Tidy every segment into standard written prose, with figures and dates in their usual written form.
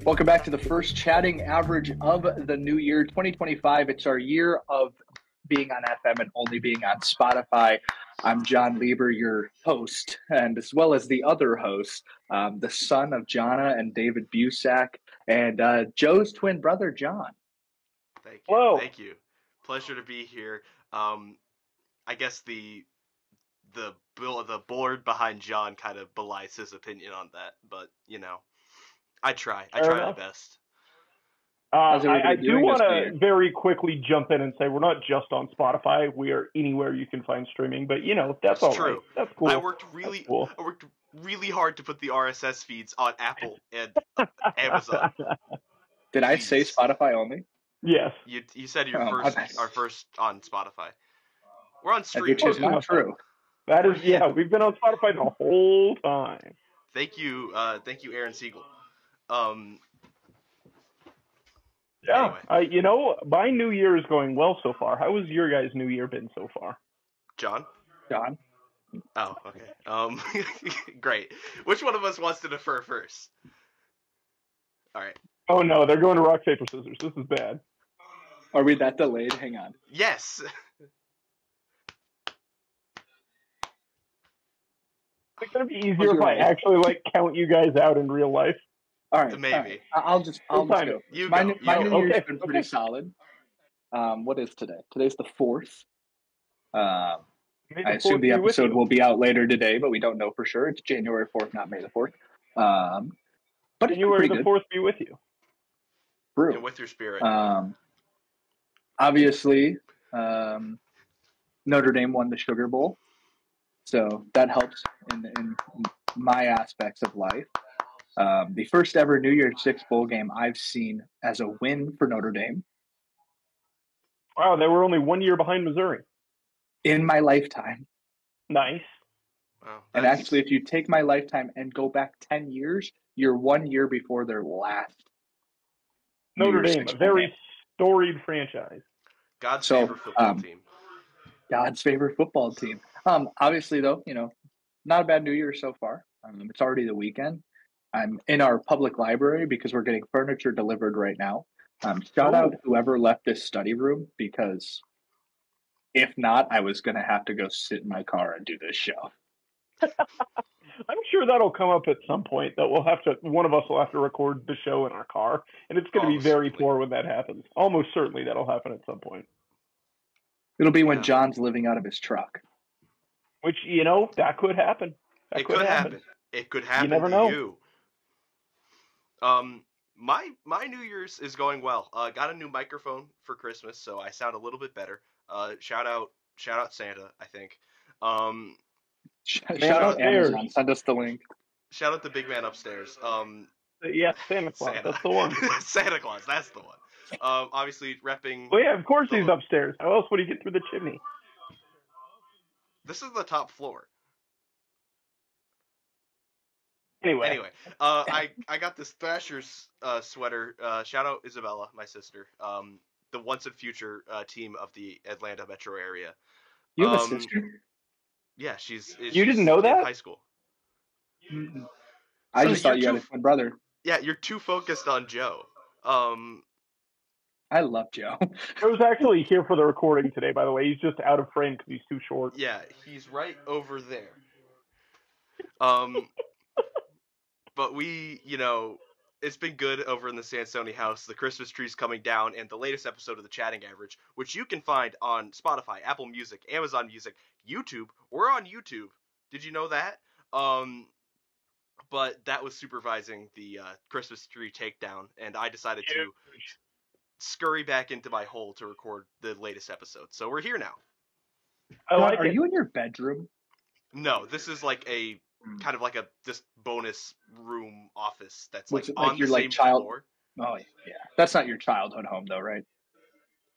Welcome back to the first chatting average of the new year, 2025. It's our year of being on FM and only being on Spotify. I'm John Lieber, your host, and as well as the other host, the son of Jonna and David Busak, and Joe's twin brother, John. Thank you. Hello. Thank you. Pleasure to be here. I guess the board behind John kind of belies his opinion on that, but you know, I try my best. I do want to very quickly jump in and say we're not just on Spotify. We are anywhere you can find streaming, but that's all true. Right. That's cool. I worked really hard to put the RSS feeds on Apple and Amazon. Did I say Spotify only? Yes. You said our first on Spotify. We're on streaming. Which is not true. That is, we've been on Spotify the whole time. Thank you, Aaron Siegel. Yeah, anyway. My New Year is going well so far. How has your guys' New Year been so far? John? Oh, okay. Great. Which one of us wants to defer first? All right. Oh, no, they're going to rock, paper, scissors. This is bad. Are we that delayed? Hang on. Yes. It's going to be easier if I actually, count you guys out in real life. All right. Maybe. All right. I'll just go. My New Year's been pretty solid. What is today? Today's the 4th. I assume the episode will be out later today, but we don't know for sure. It's January 4th, not May the 4th. But January the 4th be with you. True. And with your spirit. Obviously, Notre Dame won the Sugar Bowl, so that helps in my aspects of life. The first ever New Year's Six bowl game I've seen as a win for Notre Dame. Wow, they were only 1 year behind Missouri. In my lifetime. Nice. Wow, and actually, if you take my lifetime and go back 10 years, you're 1 year before their last. Notre Dame, a very storied franchise. God's favorite football team. God's favorite football team. Obviously, though, not a bad New Year so far. It's already the weekend. I'm in our public library because we're getting furniture delivered right now. Shout out whoever left this study room, because if not, I was going to have to go sit in my car and do this show. I'm sure that'll come up at some point that one of us will have to record the show in our car, and it's going to be very poor when that happens. Almost certainly that'll happen at some point. It'll be when John's living out of his truck. Which, that could happen. It could happen. It could happen. You never know. You. My New Year's is going well. Got a new microphone for Christmas, so I sound a little bit better. Shout out Santa, I think. Shout out Amazon. Send us the link. Shout out the big man upstairs. Yes, Santa Claus. That's the one. Santa Claus. That's the one. Obviously repping. Well, yeah, of course he's upstairs. How else would he get through the chimney? This is the top floor. Anyway, I got this Thrashers sweater. Shout out Isabella, my sister. The once and future team of the Atlanta metro area. You have a sister? Yeah, she's didn't know that? In high school. Mm-hmm. I just thought you had a twin brother. Yeah, you're too focused on Joe. I love Joe. Joe's actually here for the recording today, by the way. He's just out of frame because he's too short. Yeah, he's right over there. But we, it's been good over in the Sansoni house. The Christmas tree's coming down, and the latest episode of the Chatting Average, which you can find on Spotify, Apple Music, Amazon Music, YouTube. We're on YouTube. Did you know that? But that was supervising the Christmas tree takedown, and I decided to scurry back into my hole to record the latest episode. So we're here now. Are you in your bedroom? No, this is like a kind of like this bonus room office that's on the same floor. Oh yeah, that's not your childhood home though, right?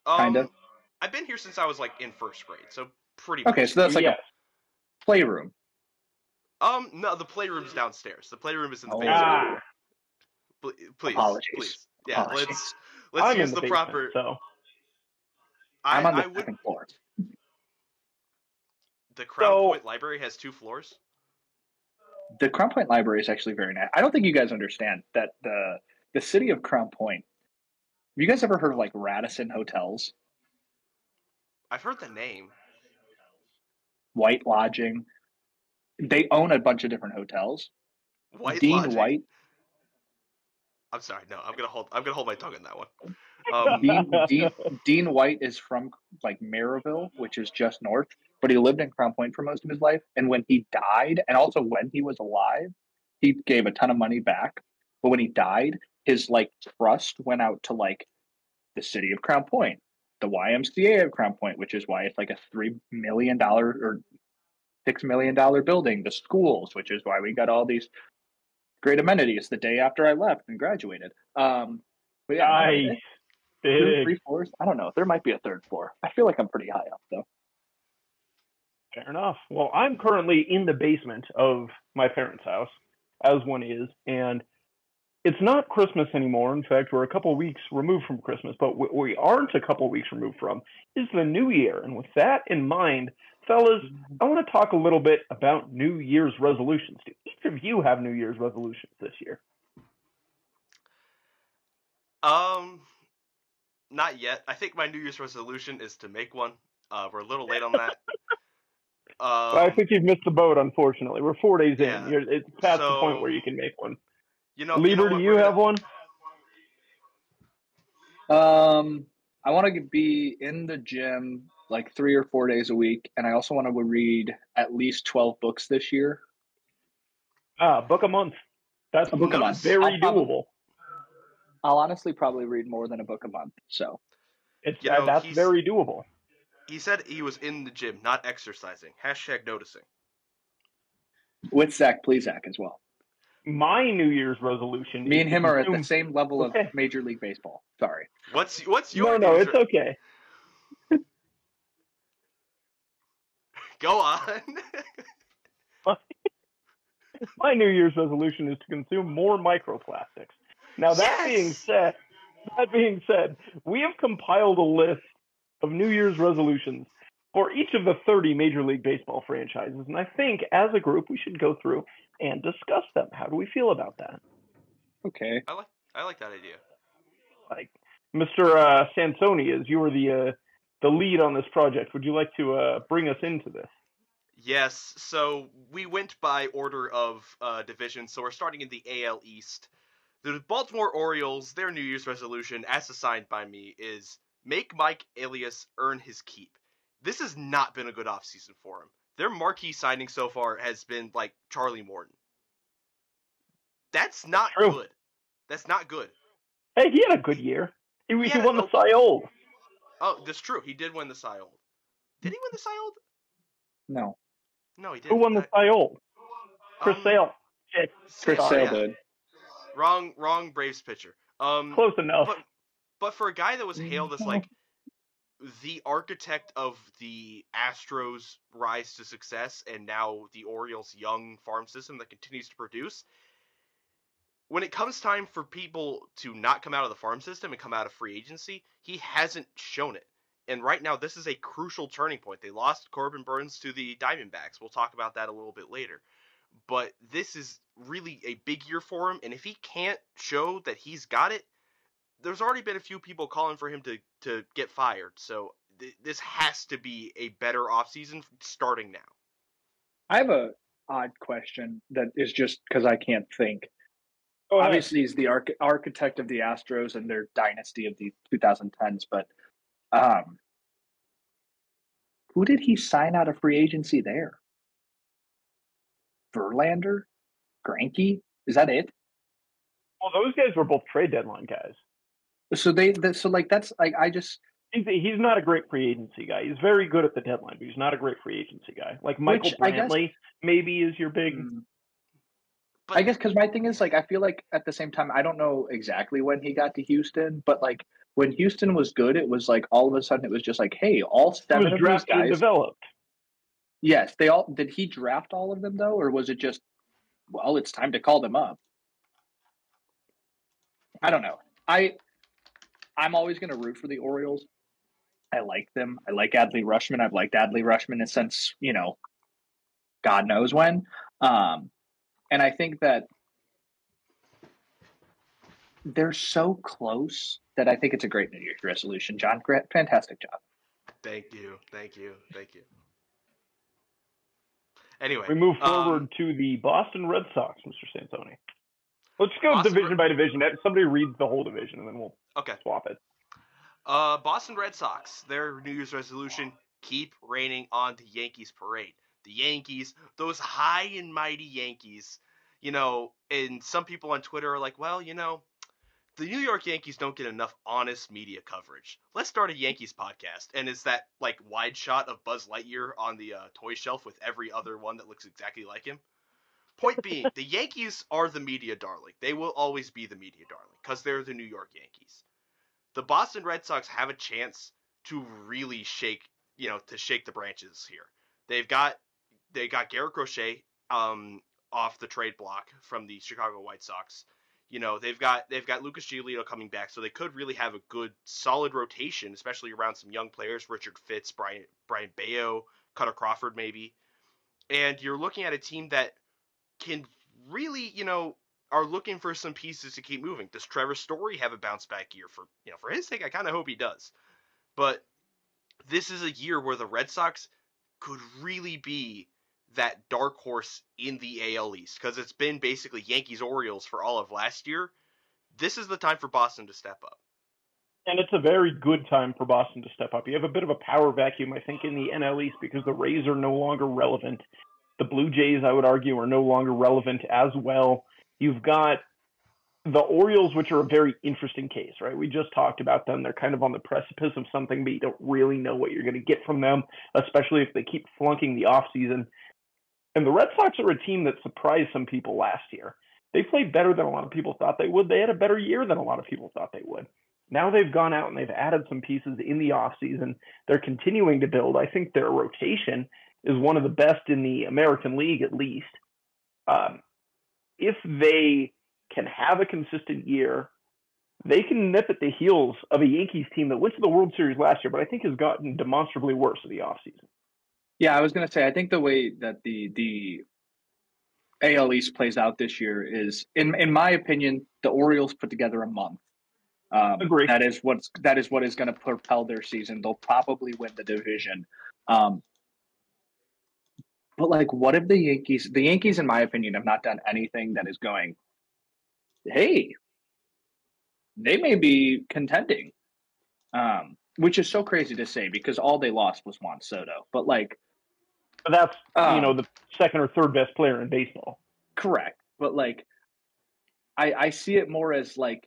Kind of. I've been here since I was in first grade, so pretty much. Okay, so that's a playroom. No, the playroom's downstairs. The playroom is in the basement. Please, apologies. Please. Yeah, Apologies. let's use the basement, proper. So. I'm on the second floor. the Crown Point Library has 2 floors? The Crown Point Library is actually very nice. I don't think you guys understand that the city of Crown Point. Have you guys ever heard of like Radisson Hotels? I've heard the name. White Lodging. They own a bunch of different hotels. Dean Lodging? White. I'm sorry. No, I'm gonna hold my tongue on that one. Dean White is from like Maryville, which is just north, but he lived in Crown Point for most of his life. And when he died, and also when he was alive, he gave a ton of money back. But when he died, his like trust went out to like the city of Crown Point, the YMCA of Crown Point, which is why it's like a $3 million or $6 million building, the schools, which is why we got all these great amenities the day after I left and graduated. But yeah, nice. 2, 3 floors. I don't know. There might be a 3rd floor. I feel like I'm pretty high up though. Fair enough. Well, I'm currently in the basement of my parents' house, as one is, and it's not Christmas anymore. In fact, we're a couple weeks removed from Christmas, but what we aren't a couple weeks removed from is the New Year. And with that in mind, fellas, I want to talk a little bit about New Year's resolutions. Do each of you have New Year's resolutions this year? Not yet. I think my New Year's resolution is to make one. We're a little late on that. I think you've missed the boat, unfortunately. We're 4 days yeah. in. It's past the point where you can make one. Lieber, do you have one? I want to be in the gym like 3 or 4 days a week, and I also want to read at least 12 books this year. Book a month. That's a book a month. Very doable. I'll honestly probably read more than a book a month. So that's very doable. He said he was in the gym, not exercising. # noticing. With Zach Plesac as well. My New Year's resolution. Me and him are at the same level of Major League Baseball. Sorry. What's your? No, it's okay. Go on. My New Year's resolution is to consume more microplastics. Now that being said, we have compiled a list of New Year's resolutions for each of the 30 Major League Baseball franchises, and I think as a group we should go through and discuss them. How do we feel about that? Okay. I like that idea. Like Mr. Sansoni, as you were the lead on this project, would you like to bring us into this? Yes. So we went by order of division. So we're starting in the AL East. The Baltimore Orioles, their New Year's resolution, as assigned by me, is make Mike Elias earn his keep. This has not been a good offseason for him. Their marquee signing so far has been like Charlie Morton. That's not good. That's not good. Hey, he had a good year. He won the Cy Young. Oh, that's true. He did win the Cy Young. Did he win the Cy Young? No. No, he didn't. Who won the Cy Young? Chris Sale. Chris Sale did. Wrong Braves pitcher. Close enough. But for a guy that was hailed as like the architect of the Astros' rise to success and now the Orioles' young farm system that continues to produce, when it comes time for people to not come out of the farm system and come out of free agency, he hasn't shown it. And right now, this is a crucial turning point. They lost Corbin Burns to the Diamondbacks. We'll talk about that a little bit later. But this is really a big year for him. And if he can't show that he's got it, there's already been a few people calling for him to get fired. So this has to be a better offseason starting now. I have a odd question that is just because I can't think. Oh, obviously, he's the architect of the Astros and their dynasty of the 2010s, but who did he sign out of free agency there? Verlander? Greinke? Is that it? Well, those guys were both trade deadline guys. So that's like I just. He's not a great free agency guy. He's very good at the deadline, but he's not a great free agency guy. Like Michael Brantley, maybe is your big. But I guess because my thing is like I feel like at the same time I don't know exactly when he got to Houston, but like when Houston was good, it was like all of a sudden it was just like, hey, all 7 of these guys developed. Yes, they all did. He draft all of them though, or was it just, well, it's time to call them up? I don't know. I'm always going to root for the Orioles. I like them. I like Adley Rutschman. I've liked Adley Rutschman since God knows when. And I think that they're so close that I think it's a great New Year's resolution. John, fantastic job. Thank you. Anyway, We move forward to the Boston Red Sox, Mr. Santoni. Let's go Boston division by division. Somebody reads the whole division, and then we'll swap it. Boston Red Sox, their New Year's resolution, keep raining on the Yankees parade. The Yankees, those high and mighty Yankees, and some people on Twitter are like, well, the New York Yankees don't get enough honest media coverage. Let's start a Yankees podcast. And it's that wide shot of Buzz Lightyear on the toy shelf with every other one that looks exactly like him. Point being, the Yankees are the media darling. They will always be the media darling because they're the New York Yankees. The Boston Red Sox have a chance to really shake the branches here. They got Garrett Crochet off the trade block from the Chicago White Sox. They've got Lucas Giolito coming back, so they could really have a good, solid rotation, especially around some young players, Richard Fitz, Brian Bayo, Cutter Crawford maybe. And you're looking at a team that can really, are looking for some pieces to keep moving. Does Trevor Story have a bounce back year? For his sake, I kind of hope he does. But this is a year where the Red Sox could really be that dark horse in the AL East, because it's been basically Yankees-Orioles for all of last year. This is the time for Boston to step up. And it's a very good time for Boston to step up. You have a bit of a power vacuum, I think, in the NL East because the Rays are no longer relevant. The Blue Jays, I would argue, are no longer relevant as well. You've got the Orioles, which are a very interesting case, right? We just talked about them. They're kind of on the precipice of something, but you don't really know what you're going to get from them, especially if they keep flunking the offseason. And the Red Sox are a team that surprised some people last year. They played better than a lot of people thought they would. They had a better year than a lot of people thought they would. Now they've gone out and they've added some pieces in the offseason. They're continuing to build. I think their rotation is one of the best in the American League, at least. If they can have a consistent year, they can nip at the heels of a Yankees team that went to the World Series last year, but I think has gotten demonstrably worse in the offseason. Yeah, I was going to say, I think the way that the AL East plays out this year is, in my opinion, the Orioles put together a month. Agree. That is what is going to propel their season. They'll probably win the division. But what if the Yankees, in my opinion, have not done anything that is going, hey, they may be contending, which is so crazy to say because all they lost was Juan Soto. But that's, the second or third best player in baseball. Correct. But I see it more as like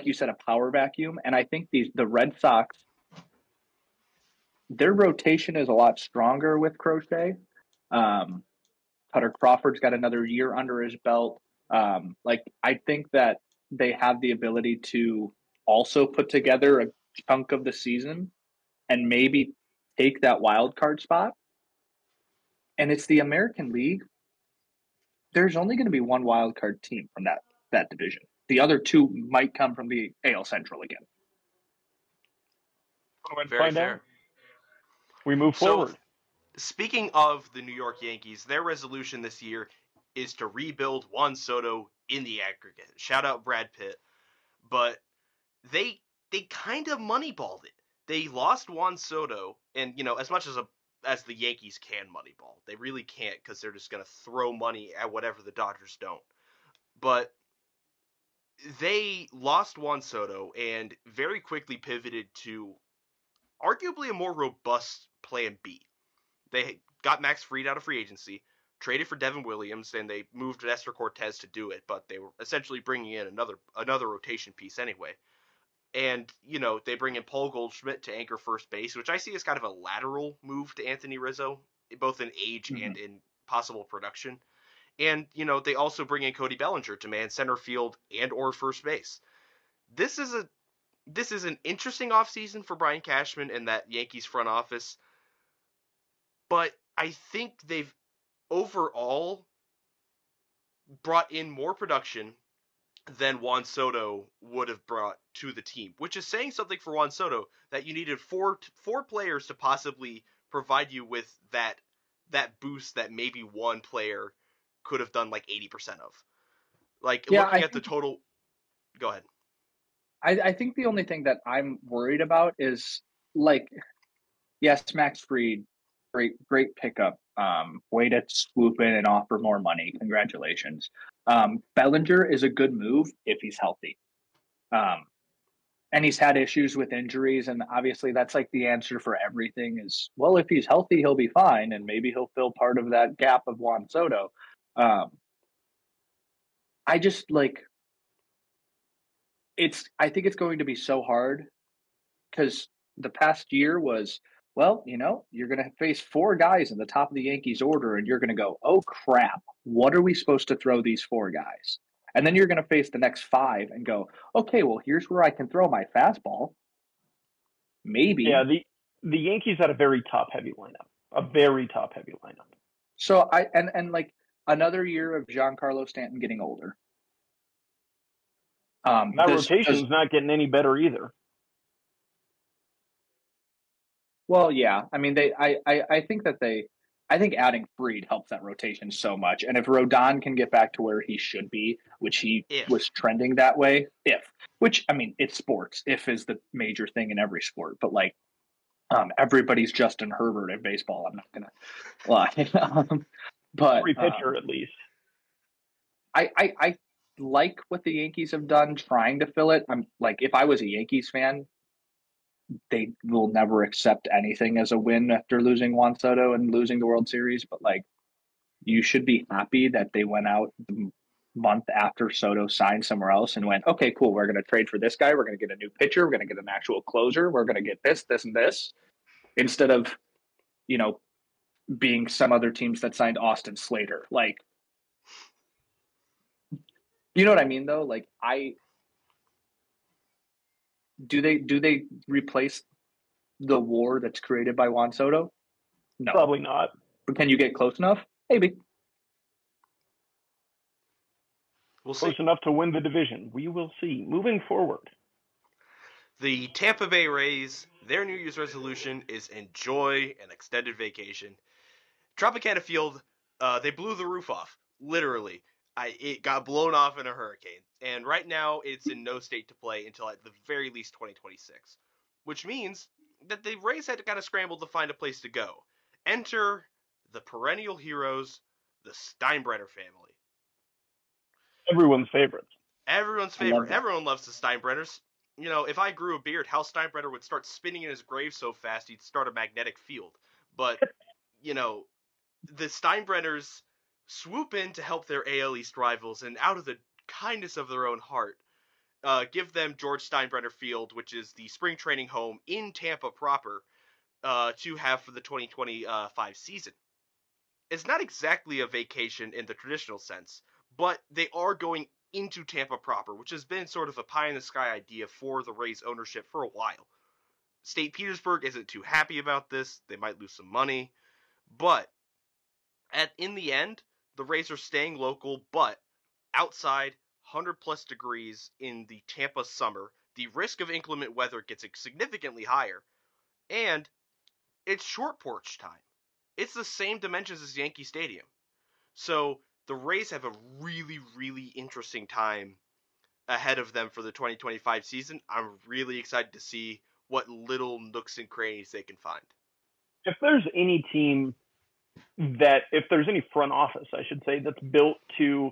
you said, a power vacuum. And I think the Red Sox, their rotation is a lot stronger with Crochet. Cutter Crawford's got another year under his belt. I think that they have the ability to also put together a chunk of the season and maybe take that wild card spot. And it's the American League. There's only going to be one wild card team from that division. The other two might come from the AL Central again. Very fair. We move forward. Speaking of the New York Yankees, their resolution this year is to rebuild Juan Soto in the aggregate. Shout out Brad Pitt. But they kind of moneyballed it. They lost Juan Soto, and as much as the Yankees can moneyball, they really can't because they're just going to throw money at whatever the Dodgers don't. But they lost Juan Soto and very quickly pivoted to arguably a more robust plan B. They got Max Fried out of free agency, traded for Devin Williams, and they moved Nestor Cortez to do it, but they were essentially bringing in another rotation piece anyway. And, they bring in Paul Goldschmidt to anchor first base, which I see as kind of a lateral move to Anthony Rizzo, both in age and in possible production. And, they also bring in Cody Bellinger to man center field and or first base. This is an interesting offseason for Brian Cashman and that Yankees front office. But I think they've overall brought in more production than Juan Soto would have brought to the team, which is saying something for Juan Soto, that you needed four players to possibly provide you with that that boost that maybe one player could have done like 80% of. Like, Yeah, looking at the total. Go ahead. I think the only thing that I'm worried about is, like, yes, Max Fried, great pickup. Way to swoop in and offer more money. Congratulations. Bellinger is a good move if he's healthy. And he's had issues with injuries, and obviously that's like the answer for everything is, well, if he's healthy, he'll be fine, and maybe he'll fill part of that gap of Juan Soto. I just like I think it's going to be so hard because the past year was, well, you're going to face four guys in the top of the Yankees order, and you're going to go, oh crap, what are we supposed to throw these four guys? And then you're going to face the next five and go, okay, well, here's where I can throw my fastball. Maybe. Yeah, the Yankees had a very top-heavy lineup. So and like another year of Giancarlo Stanton getting older. That rotation's not getting any better either. Well, yeah. I mean, I think adding Fried helps that rotation so much. And if Rodon can get back to where he should be, which he was trending that way, which, I mean, it's sports. If is the major thing in every sport. But, like, everybody's Justin Herbert in baseball. I'm not going to lie. But every pitcher, at least. I like what the Yankees have done trying to fill it. I'm like, if I was a Yankees fan, they will never accept anything as a win after losing Juan Soto and losing the World Series. But, like, you should be happy that they went out the month after Soto signed somewhere else and went, okay, cool, we're going to trade for this guy. We're going to get a new pitcher. We're going to get an actual closer. We're going to get this, and this, instead of, being some other teams that signed Austin Slater. Like, you know what I mean, though? Like, do they replace the war that's created by Juan Soto? No. Probably not. But can you get close enough? Maybe. We'll see. Close enough to win the division. We will see. Moving forward. The Tampa Bay Rays, their New Year's resolution is enjoy an extended vacation. Tropicana Field, they blew the roof off, literally. It got blown off in a hurricane, and right now it's in no state to play until at the very least 2026, which means that the Rays had to kind of scramble to find a place to go. Enter the perennial heroes, the Steinbrenner family. Everyone's favorite. Everyone loves the Steinbrenners. If I grew a beard, Hal Steinbrenner would start spinning in his grave so fast he'd start a magnetic field. But, the Steinbrenners swoop in to help their AL East rivals, and out of the kindness of their own heart, give them George Steinbrenner Field, which is the spring training home in Tampa proper, to have for the 2025 season. It's not exactly a vacation in the traditional sense, but they are going into Tampa proper, which has been sort of a pie-in-the-sky idea for the Rays ownership for a while. St. Petersburg isn't too happy about this. They might lose some money. But in the end, the Rays are staying local, but outside, 100-plus degrees in the Tampa summer, the risk of inclement weather gets significantly higher, and it's short porch time. It's the same dimensions as Yankee Stadium. So the Rays have a really, really interesting time ahead of them for the 2025 season. I'm really excited to see what little nooks and crannies they can find. If there's any front office, I should say, that's built to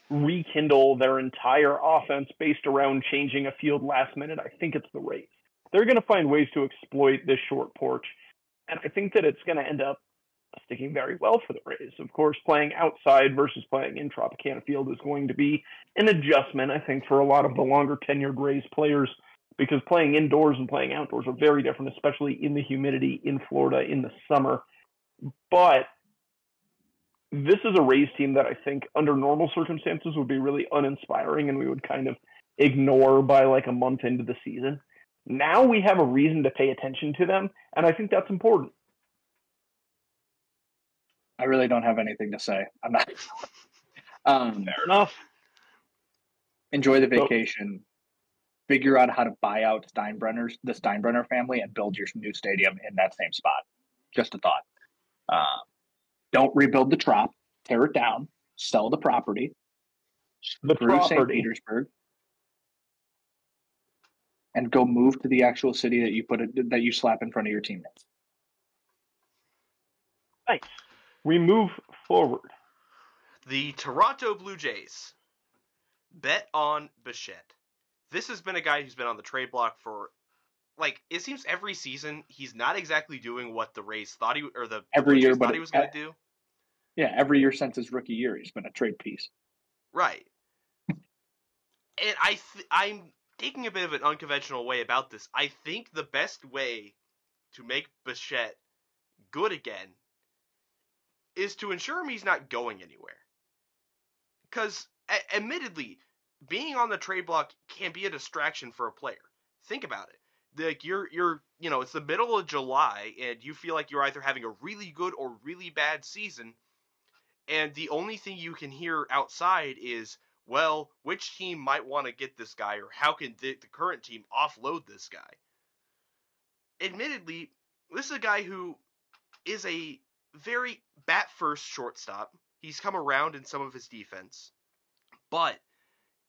rekindle their entire offense based around changing a field last minute, I think it's the Rays. They're going to find ways to exploit this short porch, and I think that it's going to end up sticking very well for the Rays. Of course, playing outside versus playing in Tropicana Field is going to be an adjustment, I think, for a lot of the longer tenured Rays players, because playing indoors and playing outdoors are very different, especially in the humidity in Florida in the summer. But this is a Rays team that I think under normal circumstances would be really uninspiring and we would kind of ignore by like a month into the season. Now we have a reason to pay attention to them, and I think that's important. I really don't have anything to say. I'm not. Fair enough. Enjoy the vacation. Figure out how to buy out the Steinbrenner family, and build your new stadium in that same spot. Just a thought. Don't rebuild the Trop. Tear it down. Sell the property. The Screw St. property. Petersburg. And go move to the actual city that you slap in front of your teammates. Nice. We move forward. The Toronto Blue Jays bet on Bichette. This has been a guy who's been on the trade block for, like, it seems every season he's not exactly doing what the Rays thought he or the every Blue year, Jays but thought he was going to do. Yeah, every year since his rookie year, he's been a trade piece. Right. And I'm taking a bit of an unconventional way about this. I think the best way to make Bichette good again is to ensure him he's not going anywhere. Because, admittedly, being on the trade block can be a distraction for a player. Think about it. Like you're it's the middle of July and you feel like you're either having a really good or really bad season, and the only thing you can hear outside is, well, which team might want to get this guy, or how can the current team offload this guy? Admittedly, this is a guy who is a very bat-first shortstop. He's come around in some of his defense, but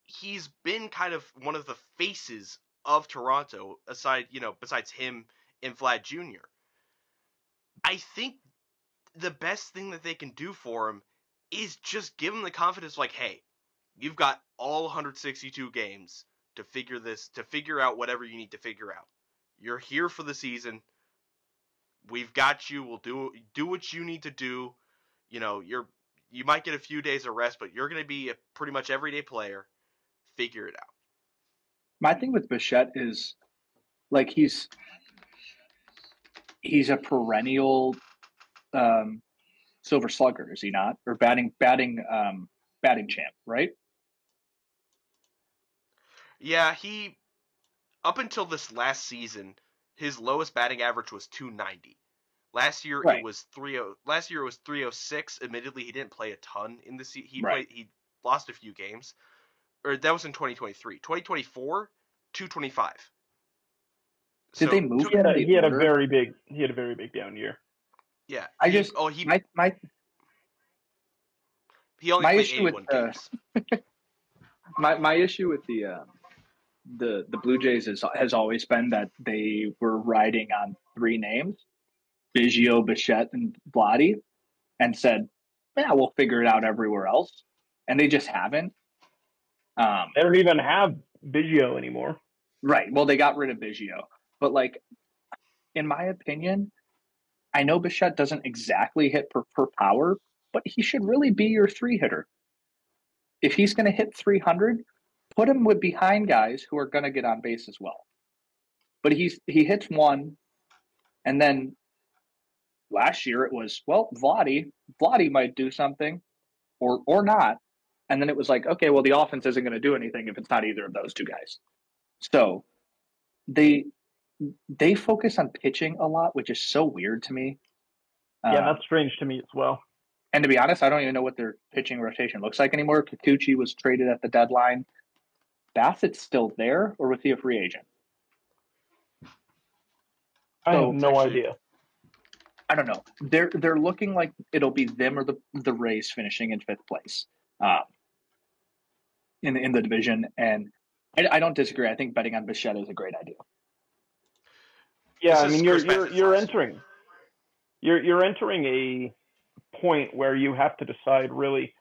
he's been kind of one of the faces of Toronto, besides him and Vlad Jr. I think the best thing that they can do for him is just give him the confidence, like, hey, you've got all 162 games to figure out whatever you need to figure out. You're here for the season. We've got you. We'll do what you need to do. You might get a few days of rest, but you're going to be a pretty much everyday player. Figure it out. My thing with Bichette is, like, he's a perennial Silver Slugger, is he not? Or batting champ, right? Yeah, he up until this last season, his lowest batting average was 290. Last year Right. it was 30. Last year it was 306. Admittedly, he didn't play a ton in the season. He lost a few games. Or that was in 2023. 2024, 225. Did they move He him? had a very big down year. Yeah. He only my played issue with 81 games. my issue with the Blue Jays has always been that they were riding on three names, Biggio, Bichette, and Vladdy, and said, yeah, we'll figure it out everywhere else. And they just haven't. They don't even have Biggio anymore. Right. Well, they got rid of Biggio. But, like, in my opinion, I know Bichette doesn't exactly hit per power, but he should really be your three hitter. If he's going to hit 300, put him with behind guys who are going to get on base as well. But he hits one, and then last year it was, well, Vladdy might do something or not. And then it was like, okay, well, the offense isn't going to do anything if it's not either of those two guys. So they focus on pitching a lot, which is so weird to me. Yeah, that's strange to me as well. And to be honest, I don't even know what their pitching rotation looks like anymore. Kikuchi was traded at the deadline. Bassett's still there, or was he a free agent? I have no idea. I don't know. They're looking like it'll be them or the Rays finishing in fifth place in the division. And I don't disagree. I think betting on Bichette is a great idea. Yeah, I mean you're entering a point where you have to decide, really,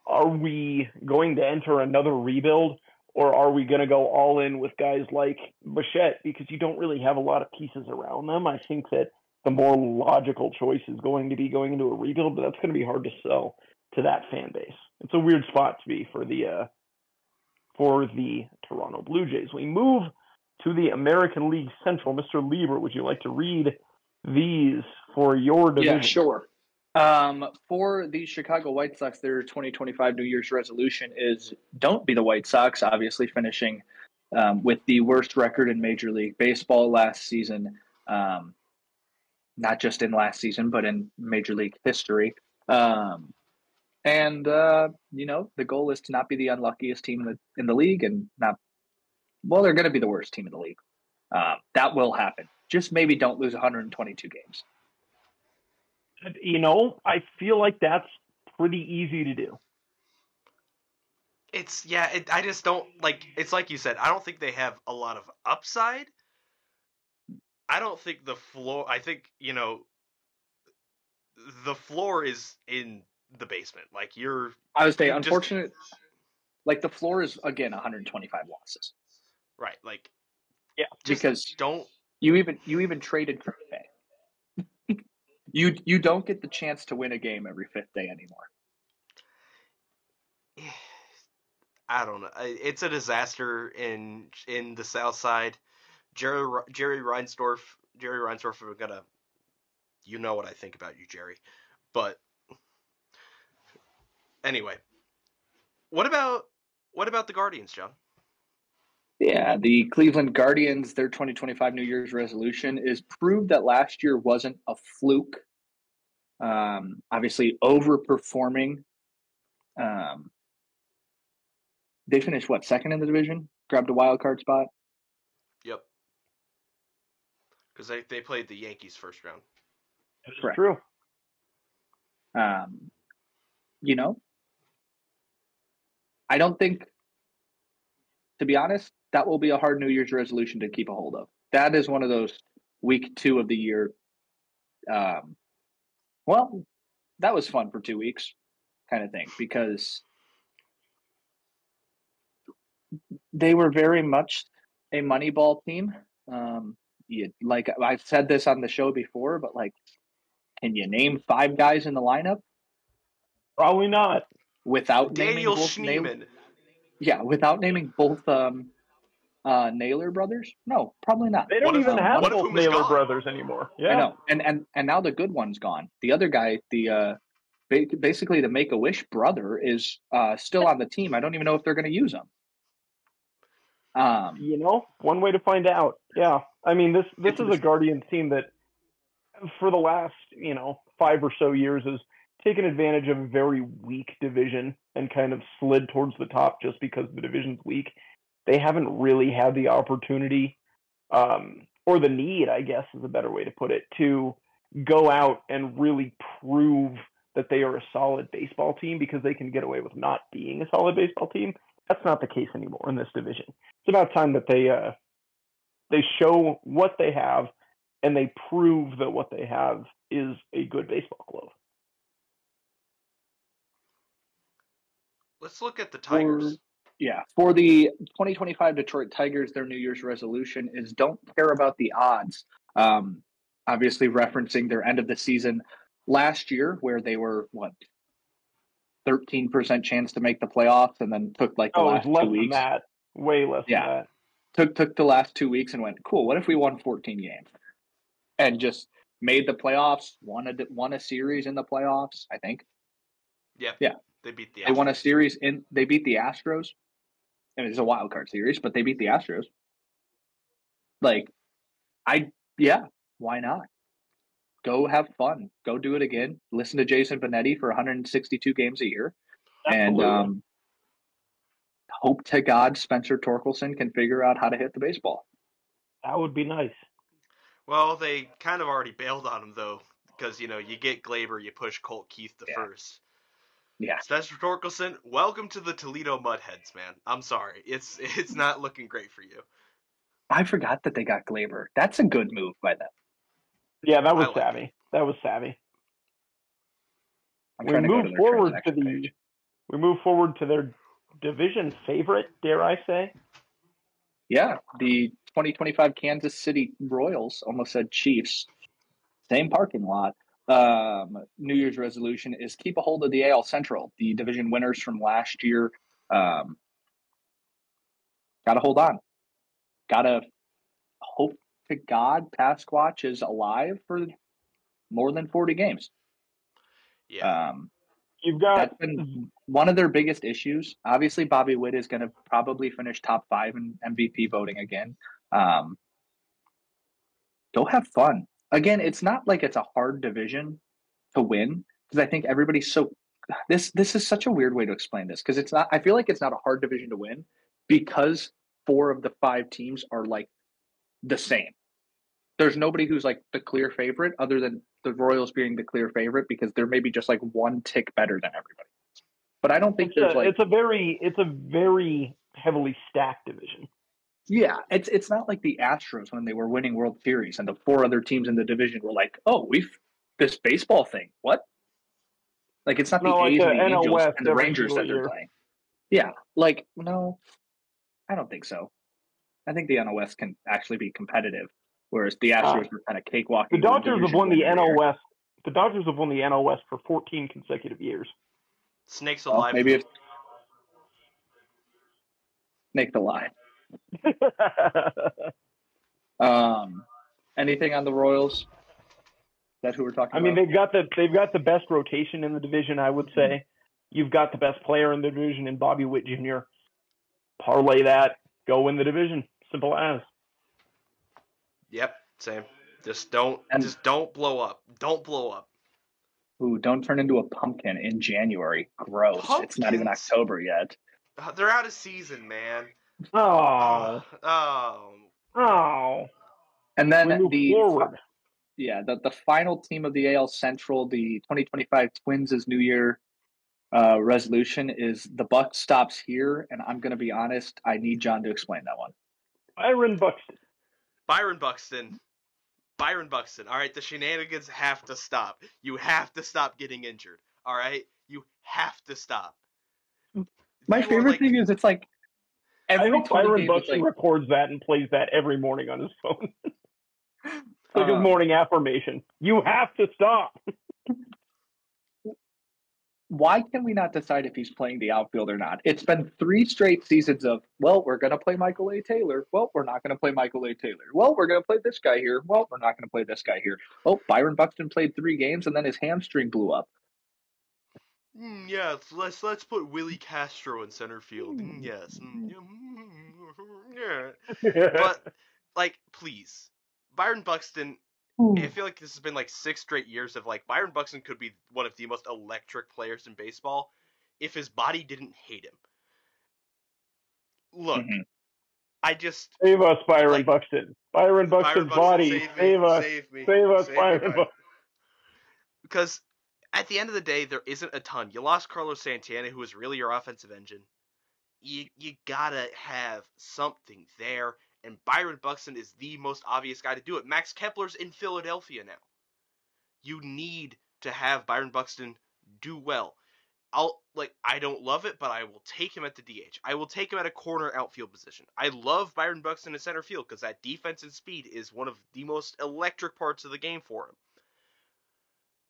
are we going to enter another rebuild, or are we going to go all in with guys like Bichette, because you don't really have a lot of pieces around them. I think that the more logical choice is going to be going into a rebuild, but that's going to be hard to sell to that fan base. It's a weird spot to be for the Toronto Blue Jays. We move to the American League Central. Mr. Lieber, would you like to read these for your division? Yeah, sure. For the Chicago White Sox, their 2025 New Year's resolution is don't be the White Sox, obviously finishing with the worst record in Major League Baseball last season, not just in last season, but in Major League history. And the goal is to not be the unluckiest team in the league, and they're going to be the worst team in the league. That will happen. Just maybe don't lose 122 games. I feel like that's pretty easy to do. I just don't like. It's like you said. I don't think they have a lot of upside. I don't think the floor. I think the floor is in the basement. Like I would say, unfortunate. Like the floor is again 125 losses. Right. Like yeah, because don't you even traded Trey. You don't get the chance to win a game every fifth day anymore. I don't know. It's a disaster in the South Side. Jerry Reinsdorf. I'm gonna. You know what I think about you, Jerry. But anyway, what about the Guardians, John? Yeah, the Cleveland Guardians, their 2025 New Year's resolution is prove that last year wasn't a fluke. Obviously, overperforming. They finished second in the division? Grabbed a wild card spot. Yep. Because they played the Yankees first round. That's true. I don't think, to be honest, that will be a hard New Year's resolution to keep a hold of. That is one of those week 2 of the year. Well, that was fun for 2 weeks kind of thing because they were very much a Moneyball team. Like I've said this on the show before, but can you name 5 guys in the lineup? Probably not. Without Daniel naming Schneemann. Without naming both Naylor brothers? No, probably not. They don't even have both Naylor brothers anymore. Yeah, I know. And now the good one's gone. The other guy, basically the Make-A-Wish brother, is still on the team. I don't even know if they're going to use him. One way to find out. Yeah, I mean this is a Guardians team that for the last 5 or so years has taken advantage of a very weak division and kind of slid towards the top just because the division's weak. They haven't really had the opportunity or the need, I guess is a better way to put it, to go out and really prove that they are a solid baseball team because they can get away with not being a solid baseball team. That's not the case anymore in this division. It's about time that they show what they have and they prove that what they have is a good baseball club. Let's look at the Tigers. For the 2025 Detroit Tigers, their New Year's resolution is don't care about the odds. Obviously referencing their end of the season last year where they were, 13% chance to make the playoffs and then took the last 2 weeks. Than that. Way less than that. Took the last 2 weeks and went, cool, what if we won 14 games? And just made the playoffs, won a series in the playoffs, I think. Yeah. They beat the Astros. They won a series they beat the Astros. And it's a wild card series, but they beat the Astros. Why not? Go have fun. Go do it again. Listen to Jason Benetti for 162 games a year. Absolutely. And hope to God Spencer Torkelson can figure out how to hit the baseball. That would be nice. Well, they kind of already bailed on him, though, because, you get Glaber, you push Colt Keith to first. Yeah. Spencer Torkelson, welcome to the Toledo Mudheads, man. I'm sorry. It's not looking great for you. I forgot that they got Glaber. That's a good move by them. Yeah, that was savvy. That was savvy. We move forward to their division favorite, dare I say? Yeah, the 2025 Kansas City Royals, almost said Chiefs. Same parking lot. New Year's resolution is keep a hold of the AL Central, the division winners from last year. Got to hold on. Got to hope to God Pasquatch is alive for more than 40 games. Yeah. That's been one of their biggest issues. Obviously, Bobby Witt is going to probably finish top 5 in MVP voting again. Go have fun. Again, it's not like it's a hard division to win because I think everybody's so. This is such a weird way to explain this because it's not. I feel like it's not a hard division to win because 4 of the 5 teams are the same. There's nobody who's the clear favorite other than the Royals being the clear favorite because they're maybe just like one tick better than everybody. But I don't think it's a very heavily stacked division. Yeah, it's not like the Astros when they were winning World Series and the 4 other teams in the division were like, oh, this baseball thing. What? Like it's not the A's and the Angels and the Rangers that they're playing. Yeah, like no, I don't think so. I think the NL West can actually be competitive, whereas the Astros were kind of cakewalking. The Dodgers have won the NL West. The Dodgers have won the NL West for 14 consecutive years. Snakes alive. Maybe it's Snake alive. Anything on the Royals? That's who we're talking about. I mean, they've got the best rotation in the division, I would say. You've got the best player in the division in Bobby Witt Jr. Parlay that, go win the division. Simple as. Yep, same. Just don't blow up. Don't blow up. Ooh, don't turn into a pumpkin in January. Gross. Pumpkins? It's not even October yet. They're out of season, man. Oh. And then the final team of the AL Central, the 2025 Twins' New Year resolution is the buck stops here. And I'm going to be honest, I need John to explain that one. Byron Buxton. All right, the shenanigans have to stop. You have to stop getting injured. All right, you have to stop. My favorite thing is it's like I hope Byron Buxton records that and plays that every morning on his phone. It's like his morning affirmation. You have to stop. Why can we not decide if he's playing the outfield or not? It's been 3 straight seasons of, well, we're going to play Michael A. Taylor. Well, we're not going to play Michael A. Taylor. Well, we're going to play this guy here. Well, we're not going to play this guy here. Oh, Byron Buxton played 3 games and then his hamstring blew up. Yeah, let's put Willie Castro in center field. Yes. Yeah. But, like, please. Byron Buxton, I feel like this has been like 6 straight years of like Byron Buxton could be one of the most electric players in baseball if his body didn't hate him. Look, I just save us, Byron Buxton. Byron Buxton's body, save us, Byron Buxton. Because at the end of the day, there isn't a ton. You lost Carlos Santana, who was really your offensive engine. You gotta have something there. And Byron Buxton is the most obvious guy to do it. Max Kepler's in Philadelphia now. You need to have Byron Buxton do well. I don't love it, but I will take him at the DH. I will take him at a corner outfield position. I love Byron Buxton in center field because that defense and speed is one of the most electric parts of the game for him.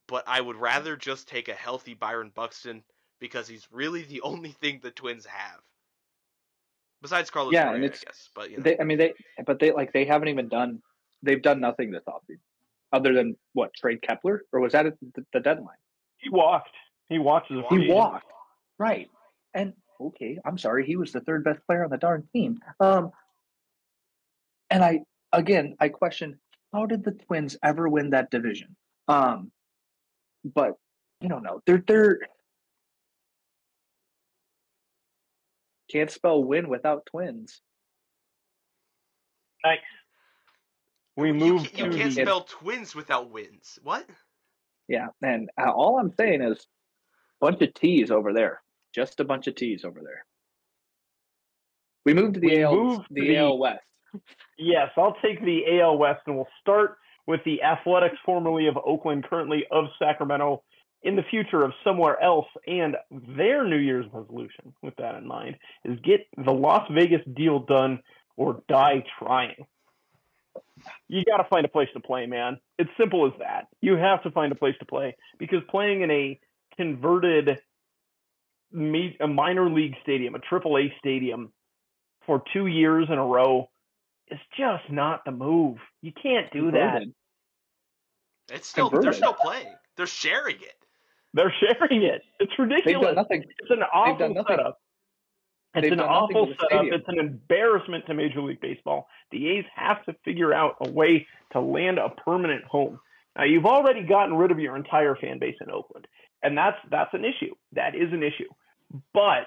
But I would rather just take a healthy Byron Buxton because he's really the only thing the Twins have. Besides Carlos Correa, I guess. But, you know. They haven't even done – they've done nothing this offseason other than, what, trade Kepler? Or was that at the deadline? He walked. He walked. Right. And, okay, I'm sorry. He was the 3rd best player on the darn team. And I question, how did the Twins ever win that division? But, I don't know. They're can't spell win without Twins. Nice. We moved. You can't spell Twins without wins. What? Yeah, and all I'm saying is a bunch of T's over there. Just a bunch of T's over there. We moved to the AL West. Yes, I'll take the AL West, and we'll start with the Athletics, formerly of Oakland, currently of Sacramento, in the future of somewhere else, and their New Year's resolution, with that in mind, is get the Las Vegas deal done or die trying. You got to find a place to play, man. It's simple as that. You have to find a place to play because playing in a converted a minor league stadium, a AAA stadium, for 2 years in a row is just not the move. You can't do that. It's still they're still playing. They're sharing it. They're sharing it. It's ridiculous. It's an awful setup. It's an awful setup. It's an embarrassment to Major League Baseball. The A's have to figure out a way to land a permanent home. Now, you've already gotten rid of your entire fan base in Oakland, and that's an issue. That is an issue. But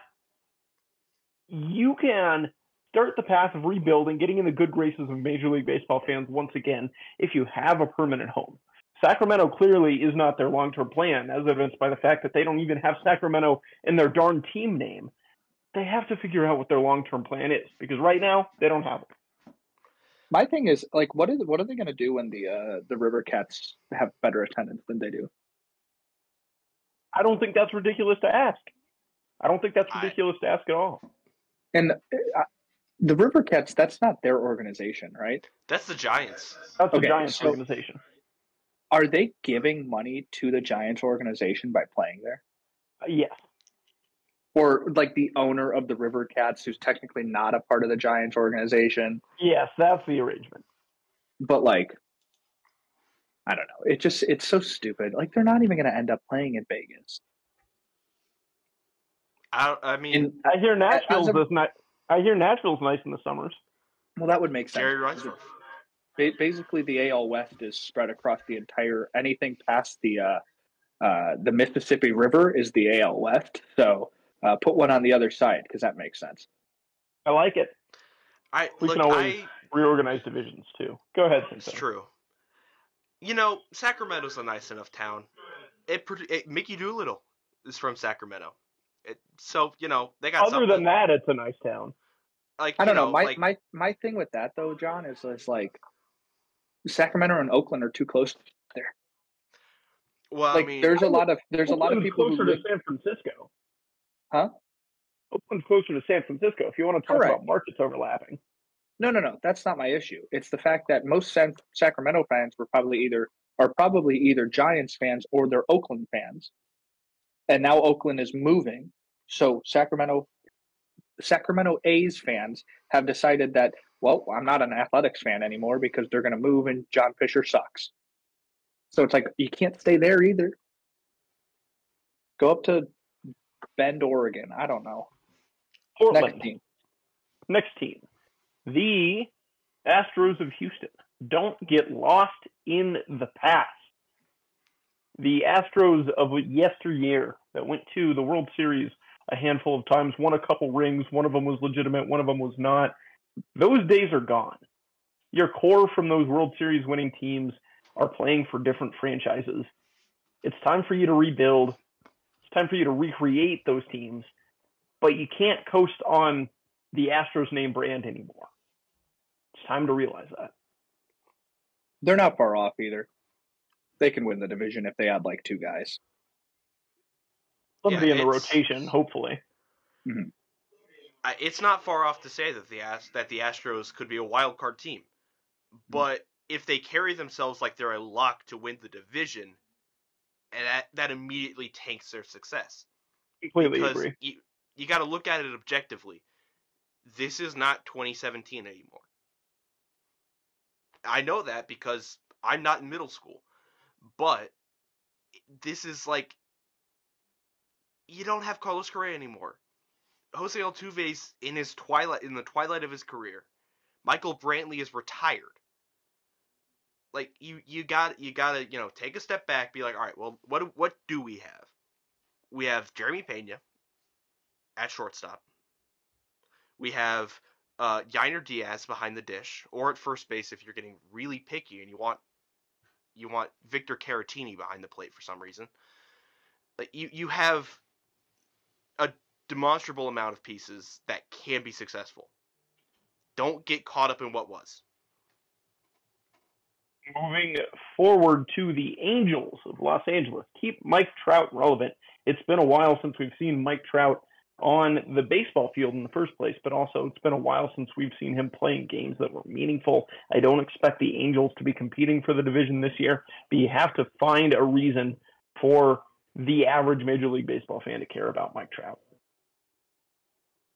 you can start the path of rebuilding, getting in the good graces of Major League Baseball fans once again if you have a permanent home. Sacramento clearly is not their long-term plan, as evidenced by the fact that they don't even have Sacramento in their darn team name. They have to figure out what their long-term plan is, because right now they don't have it. My thing is, like, what are they going to do when the River Cats have better attendance than they do? I don't think that's ridiculous to ask. I don't think that's ridiculous to ask at all. And the River Cats, that's not their organization, right? That's the Giants. That's the Giants organization. Are they giving money to the Giants organization by playing there? Yes. Or like the owner of the River Cats, who's technically not a part of the Giants organization? Yes, that's the arrangement. But like, I don't know. It's so stupid. Like, they're not even going to end up playing in Vegas. I mean, I hear Nashville's nice in the summers. Well, that would make sense. Jerry Reinsdorf. Basically, the AL West is spread across the entire. Anything past the Mississippi River is the AL West. So put one on the other side, because that makes sense. I like it. We can always reorganize divisions too. Go ahead, Cynthia. It's true. Sacramento's a nice enough town. Mickey Doolittle is from Sacramento. So they got. Other than that, it's a nice town. Like, I don't know. My thing with that though, John, is like Sacramento and Oakland are too close there. Well, like, there's a lot of people closer who live to San Francisco. Huh? Oakland's closer to San Francisco. If you want to talk about markets overlapping. No. That's not my issue. It's the fact that most Sacramento fans are probably either Giants fans or they're Oakland fans, and now Oakland is moving. So Sacramento A's fans have decided that, well, I'm not an Athletics fan anymore because they're going to move and John Fisher sucks. So it's like, you can't stay there either. Go up to Bend, Oregon. I don't know. Portland. Next team. The Astros of Houston. Don't get lost in the past. The Astros of yesteryear that went to the World Series a handful of times, won a couple rings. One of them was legitimate. One of them was not. Those days are gone. Your core from those World Series winning teams are playing for different franchises. It's time for you to rebuild. It's time for you to recreate those teams. But you can't coast on the Astros name brand anymore. It's time to realize that. They're not far off either. They can win the division if they add like two guys. Somebody in the rotation, hopefully. Mm-hmm. It's not far off to say that the Astros could be a wild card team, but if they carry themselves like they're a lock to win the division, and that immediately tanks their success. Completely agree. You got to look at it objectively. This is not 2017 anymore. I know that because I'm not in middle school, but this is like, you don't have Carlos Correa anymore. Jose Altuve's in the twilight of his career. Michael Brantley is retired. Like, you gotta take a step back, be like, all right, well, what do we have? We have Jeremy Pena at shortstop. We have Yainer Diaz behind the dish, or at first base if you're getting really picky and you want Victor Caratini behind the plate for some reason. Like, you have a demonstrable amount of pieces that can be successful. Don't get caught up in what was. Moving forward to the Angels of Los Angeles. Keep Mike Trout relevant. It's been a while since we've seen Mike Trout on the baseball field in the first place, but also it's been a while since we've seen him playing games that were meaningful. I don't expect the Angels to be competing for the division this year, but you have to find a reason for the average Major League Baseball fan to care about Mike Trout.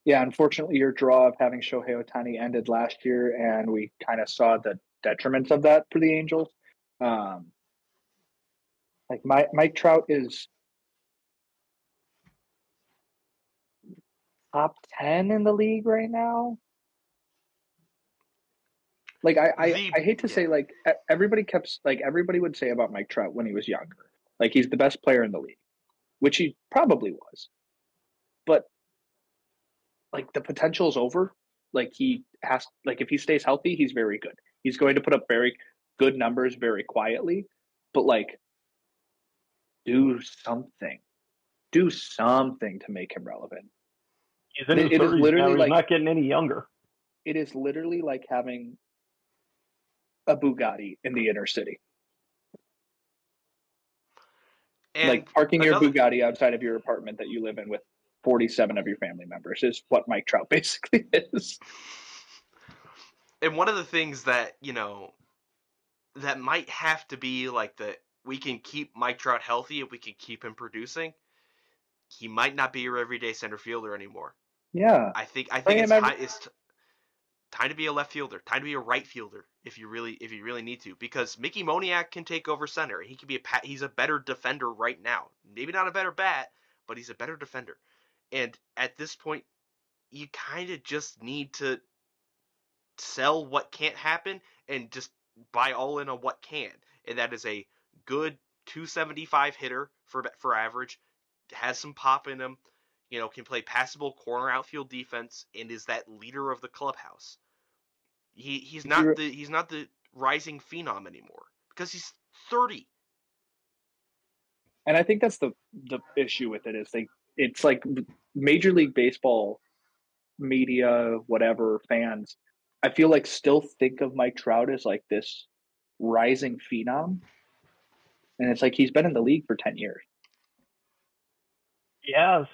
Yeah, unfortunately, your draw of having Shohei Ohtani ended last year, and we kind of saw the detriments of that for the Angels. Like, Mike Trout is top 10 in the league right now. Like, I hate to say, like, everybody would say about Mike Trout when he was younger, like, he's the best player in the league, which he probably was. But, like, the potential is over. Like, if he stays healthy, he's very good. He's going to put up very good numbers very quietly. but like do something. Do something to make him relevant. He's in his It is 30s literally now. He's like not getting any younger. it is literally like having a Bugatti in the inner city. And like parking your another Bugatti outside of your apartment that you live in with 47 of your family members is what Mike Trout basically is. and one of the things that, that might have to be like we can keep Mike Trout healthy if we can keep him producing. He might not be your everyday center fielder anymore. Yeah. I think Bring it's him time to be a left fielder, time to be a right fielder if you really need to, because Mickey Moniak can take over center. He can be he's a better defender right now. Maybe not a better bat, but he's a better defender. And at this point, you kind of just need to sell what can't happen and just buy all in on what can. And that is a good 275 hitter for average, has some pop in him, can play passable corner outfield defense, and is that leader of the clubhouse. He's not the rising phenom anymore because he's 30. And I think that's the issue with it is it's like Major League Baseball media, whatever, fans, I feel like still think of Mike Trout as like this rising phenom. And it's like he's been in the league for 10 years. He has.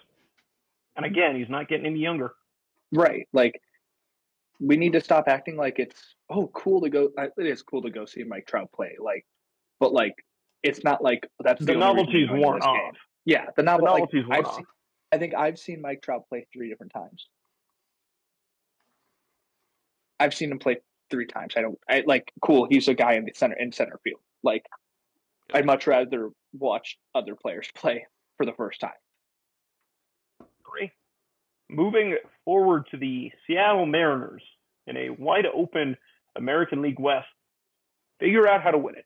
And again, he's not getting any younger. Right. Like, we need to stop acting like it's cool to go. It is cool to go see Mike Trout play. Like, but like, it's not like that's the novelty's worn off. Game. Yeah, the novelty's worn off. I think I've seen Mike Trout play 3 different times. I've seen him play 3 times. Cool. He's a guy in center field. Like, I'd much rather watch other players play for the first time. Agree. Moving forward to the Seattle Mariners in a wide open American League West. Figure out how to win it.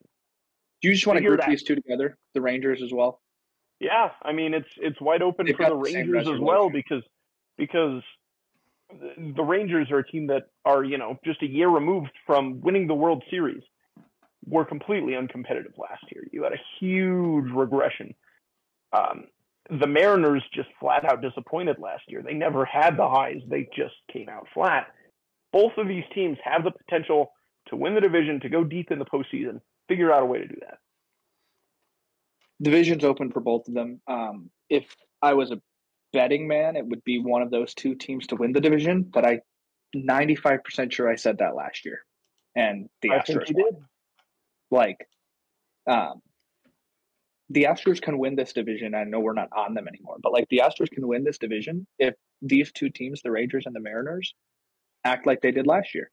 Do you just want to group these two together, the Rangers as well? Yeah, I mean it's wide open for the Rangers as well because the Rangers are a team that are, just a year removed from winning the World Series. Were completely uncompetitive last year. You had a huge regression. The Mariners just flat out disappointed last year. They never had the highs. They just came out flat. Both of these teams have the potential to win the division, to go deep in the postseason. Figure out a way to do that. Division's open for both of them. If I was a betting man, it would be one of those 2 teams to win the division, but I'm 95% sure I said that last year. And the Astros did. Like, the Astros can win this division. I know we're not on them anymore, but like the Astros can win this division if these 2 teams, the Rangers and the Mariners, act like they did last year.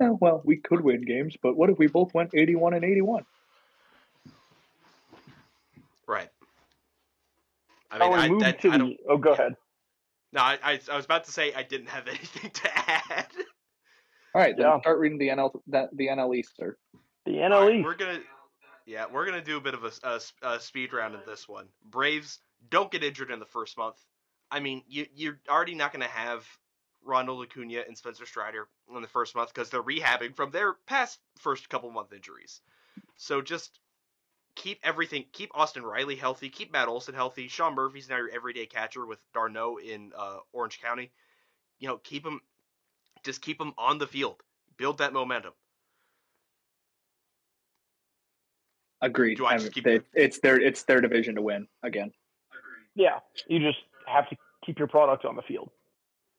Oh, well, we could win games, but what if we both went 81 and 81? Right. I mean, go ahead. No, I was about to say I didn't have anything to add. All right, then start reading the NL East, sir. The NL East. We're gonna do a bit of a speed round in this one. Braves, don't get injured in the first month. I mean, you're already not gonna have Ronald Acuna and Spencer Strider in the first month because they're rehabbing from their past first couple month injuries. So just keep Austin Riley healthy, keep Matt Olson healthy. Sean Murphy's now your everyday catcher with d'Arnaud in Orange County. Keep him on the field. Build that momentum. Agreed. It's their division to win again. Agreed. Yeah, you just have to keep your product on the field.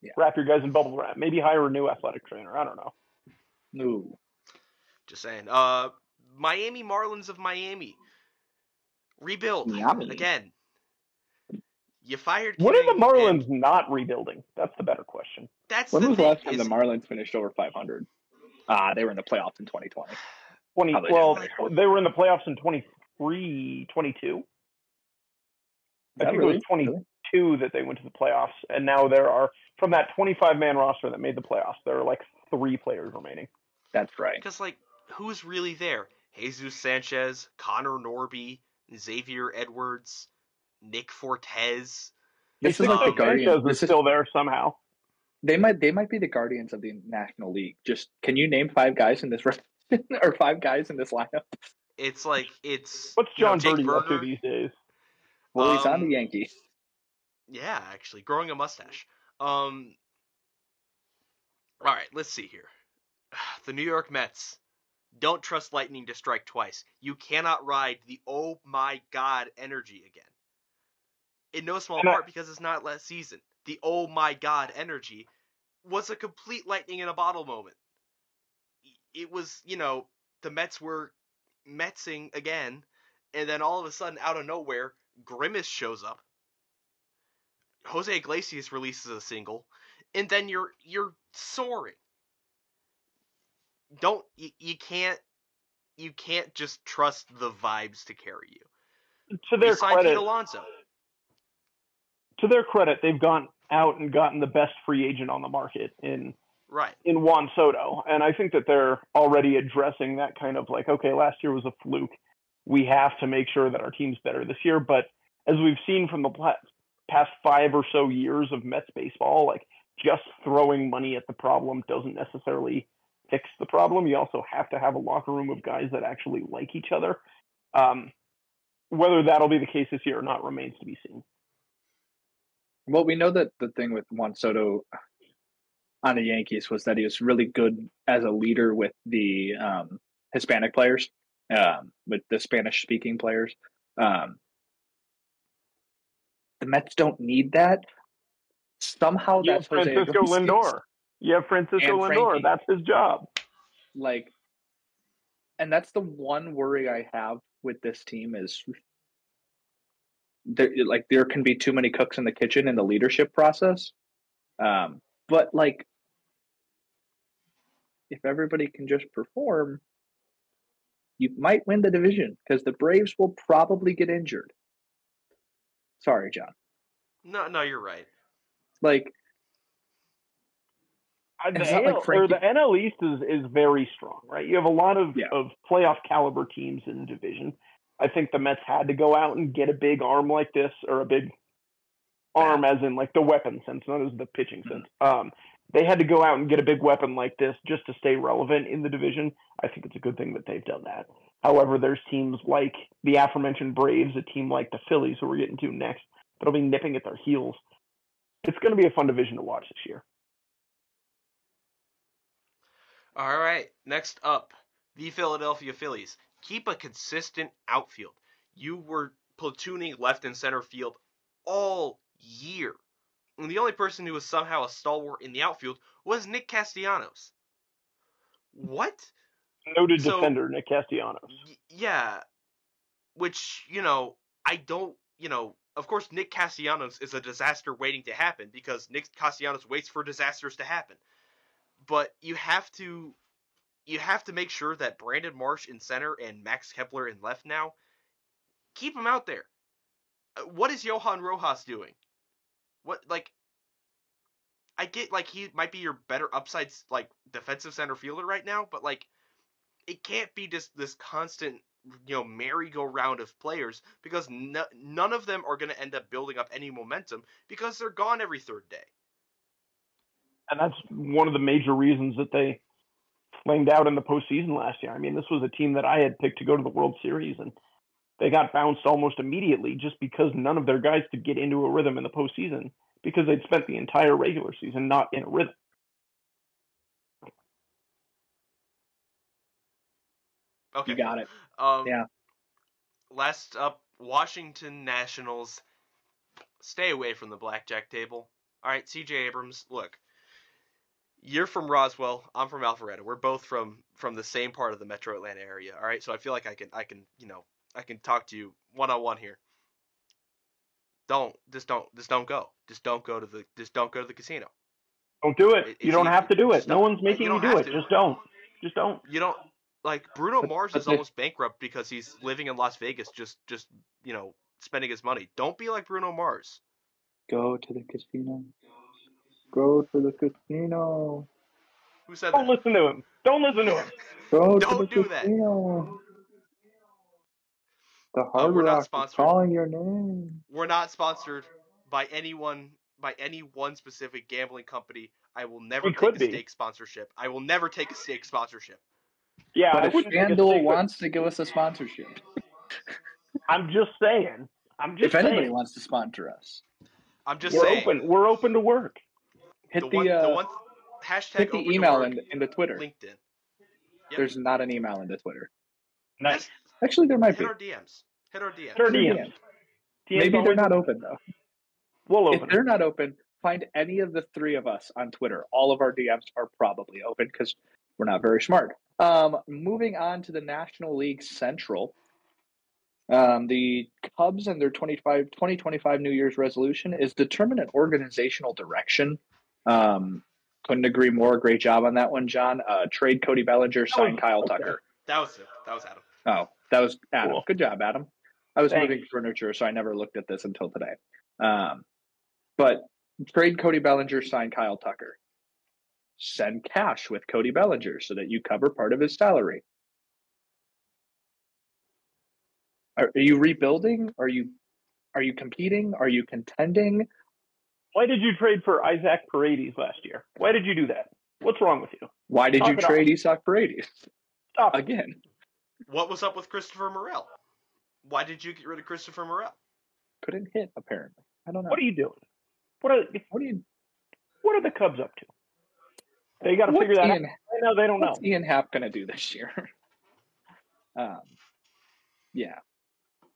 Yeah. Wrap your guys in bubble wrap. Maybe hire a new athletic trainer. I don't know. No. Just saying. Miami Marlins of Miami. Rebuild again. You fired. When are the Marlins not rebuilding? That's the better question. When was the last time the Marlins finished over 500? They were in the playoffs in 2020. They were in the playoffs in 23, 22. I think it was 22 that they went to the playoffs, and now there are, from that 25-man roster that made the playoffs, there are like 3 players remaining. That's right. Because, who's really there? Jesus Sanchez, Connor Norby, Xavier Edwards, Nick Fortes. This is like the Guardians. Sanchez is still there somehow. They might be the Guardians of the National League. Just, can you name 5 guys in this or 5 guys in this lineup? It's like it's What's you know John Jake Birdie up to Berger. these days? Well, he's on the Yankees. Yeah, actually, growing a mustache. All right, let's see here. The New York Mets. Don't trust lightning to strike twice. You cannot ride the oh my god energy again. In no small part because it's not last season. The oh my god energy was a complete lightning in a bottle moment. It was, the Mets were Metsing again, and then all of a sudden, out of nowhere, Grimace shows up. Jose Iglesias releases a single, and then you're soaring. You can't just trust the vibes to carry you. To their Resign credit, Pete Alonso. To their credit, they've gone out and gotten the best free agent on the market in Juan Soto, and I think that they're already addressing that kind of like, okay, last year was a fluke. We have to make sure that our team's better this year. But as we've seen from the past 5 or so years of Mets baseball, like just throwing money at the problem doesn't necessarily fix the problem. You also have to have a locker room of guys that actually like each other. Whether that'll be the case this year or not remains to be seen. Well, we know that the thing with Juan Soto on the Yankees was that he was really good as a leader with the Hispanic players, with the Spanish-speaking players. The Mets don't need that. Somehow that's Jose Francisco Iglesias. Lindor. You have Francisco Lindor. That's his job. And that's the one worry I have with this team is there can be too many cooks in the kitchen in the leadership process. But if everybody can just perform, you might win the division because the Braves will probably get injured. Sorry, John. No, you're right. The NL East is very strong, right? You have a lot of playoff caliber teams in the division. I think the Mets had to go out and get a big arm like this, or a big arm as in like the weapon sense, not as the pitching sense. They had to go out and get a big weapon like this just to stay relevant in the division. I think it's a good thing that they've done that. However, there's teams like the aforementioned Braves, a team like the Phillies, who we're getting to next, that'll be nipping at their heels. It's going to be a fun division to watch this year. All right, next up, the Philadelphia Phillies. Keep a consistent outfield. You were platooning left and center field all year. And the only person who was somehow a stalwart in the outfield was Nick Castellanos. What? Noted defender, Nick Castellanos. Yeah. Which, I don't, of course Nick Castellanos is a disaster waiting to happen because Nick Castellanos waits for disasters to happen. But you have to make sure that Brandon Marsh in center and Max Kepler in left now, keep him out there. What is Johan Rojas doing? I get, he might be your better upside, defensive center fielder right now, but, it can't be just this constant, merry-go-round of players because none of them are going to end up building up any momentum because they're gone every third day. And that's one of the major reasons that they flanged out in the postseason last year. I mean, this was a team that I had picked to go to the World Series, and they got bounced almost immediately just because none of their guys could get into a rhythm in the postseason because they'd spent the entire regular season not in a rhythm. Okay. You got it. Yeah. Last up, Washington Nationals. Stay away from the blackjack table. All right, C.J. Abrams, look. You're from Roswell. I'm from Alpharetta. We're both from the same part of the Metro Atlanta area. All right, so I feel like I can talk to you one-on-one here. Don't go. Just don't go to the casino. Don't do it. You don't have to do it. No one's making you do it. Just don't. You don't. Bruno Mars is almost bankrupt because he's living in Las Vegas just spending his money. Don't be like Bruno Mars. Go to the casino. Go to the casino. Who said Don't that? listen to him. Don't listen to him. Go Don't to the do casino. The Hard we're not Rock sponsored. is calling your name. We're not sponsored by any one specific gambling company. I will never take a stake sponsorship. I will never take a stake sponsorship. Yeah, But I if wouldn't take a FanDuel stake, but wants to give us a sponsorship, I'm just saying. if anybody wants to sponsor us, I'm just We're saying. open. We're open to work. hit The the one hashtag hit the open to email work, in the Twitter. LinkedIn. Yep. There's not an email in the Twitter. Nice. Just Actually, there might hit be. our DMs. Hit our DMs. Hit our DMs. Maybe they're not open though. We'll If open they're them. not open, find any of the three of us on Twitter. All of our DMs are probably open because we're not very smart. Moving on to the National League Central. The Cubs and their 2025 New Year's resolution is determine an organizational direction. Couldn't agree more. Great job on that one, John. Trade Cody Bellinger, sign Kyle Tucker. That was it. That was Adam. Oh, that was Adam. Cool. Good job, Adam. I was Thanks. moving furniture, so I never looked at this until today. But trade Cody Bellinger, sign Kyle Tucker. Send cash with Cody Bellinger so that you cover part of his salary. Are you rebuilding? Are you competing? Are you contending? Why did you trade for Isaac Paredes last year? Why did you do that? What's wrong with you? Why did you Talk it trade Isaac Paredes? Stop it. Again. What was up with Christopher Morel? Why did you get rid of Christopher Morel? Couldn't hit, apparently. I don't know. What are you doing? What are the Cubs up to? They got to figure that out. Right now, they don't know. What's Ian Happ going to do this year? Yeah.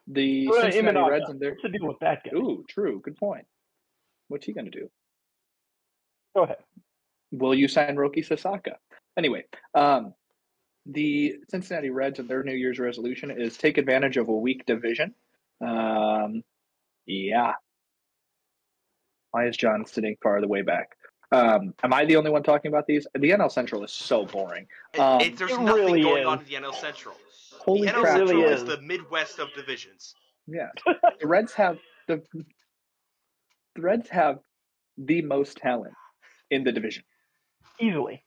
The Cincinnati Reds and their... What's the deal with that guy? Ooh, true. Good point. What's he going to do? Go ahead. Will you sign Roki Sasaka? Anyway, the Cincinnati Reds and their New Year's resolution is take advantage of a weak division. Yeah. Why is John sitting far the way back? Am I the only one talking about these? The NL Central is so boring. There's it nothing really going is. on in the NL Central. Holy The NL crap. Central really is is. the Midwest of divisions. Yeah. The Reds have the most talent in the division. Easily.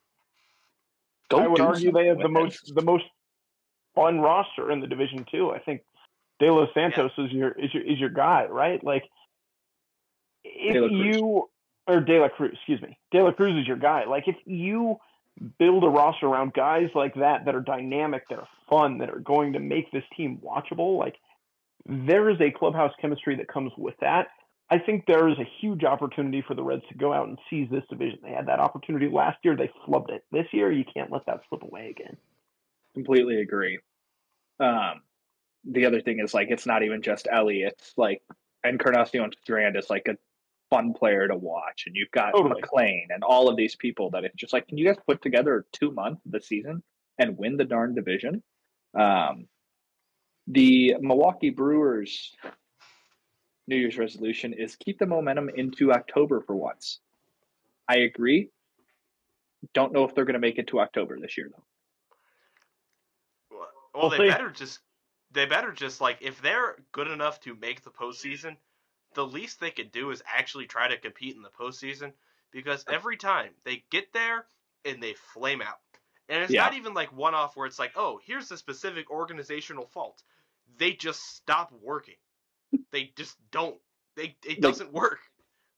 Go I would do argue they have something the with most this. fun roster in the division too. I think De Los Santos is your guy, right? Like if De La Cruz. De La Cruz, excuse me. De La Cruz is your guy. Like if you build a roster around guys like that are dynamic, that are fun, that are going to make this team watchable, like there is a clubhouse chemistry that comes with that. I think there is a huge opportunity for the Reds to go out and seize this division. They had that opportunity last year. They flubbed it. This year, you can't let that slip away again. Completely agree. The other thing is, like, it's not even just Ellie. It's like Encarnacion Strand is like a fun player to watch. And you've got McLean and all of these people that it's just like, can you guys put together 2 months of the season and win the darn division? The Milwaukee Brewers New Year's resolution is keep the momentum into October for once. I agree. Don't know if they're going to make it to October this year, though. Well, they better just like, if they're good enough to make the postseason, the least they could do is actually try to compete in the postseason, because every time they get there and they flame out. And it's not even like one-off where it's like, oh, here's a specific organizational fault. They just stop working. They just don't. It doesn't work.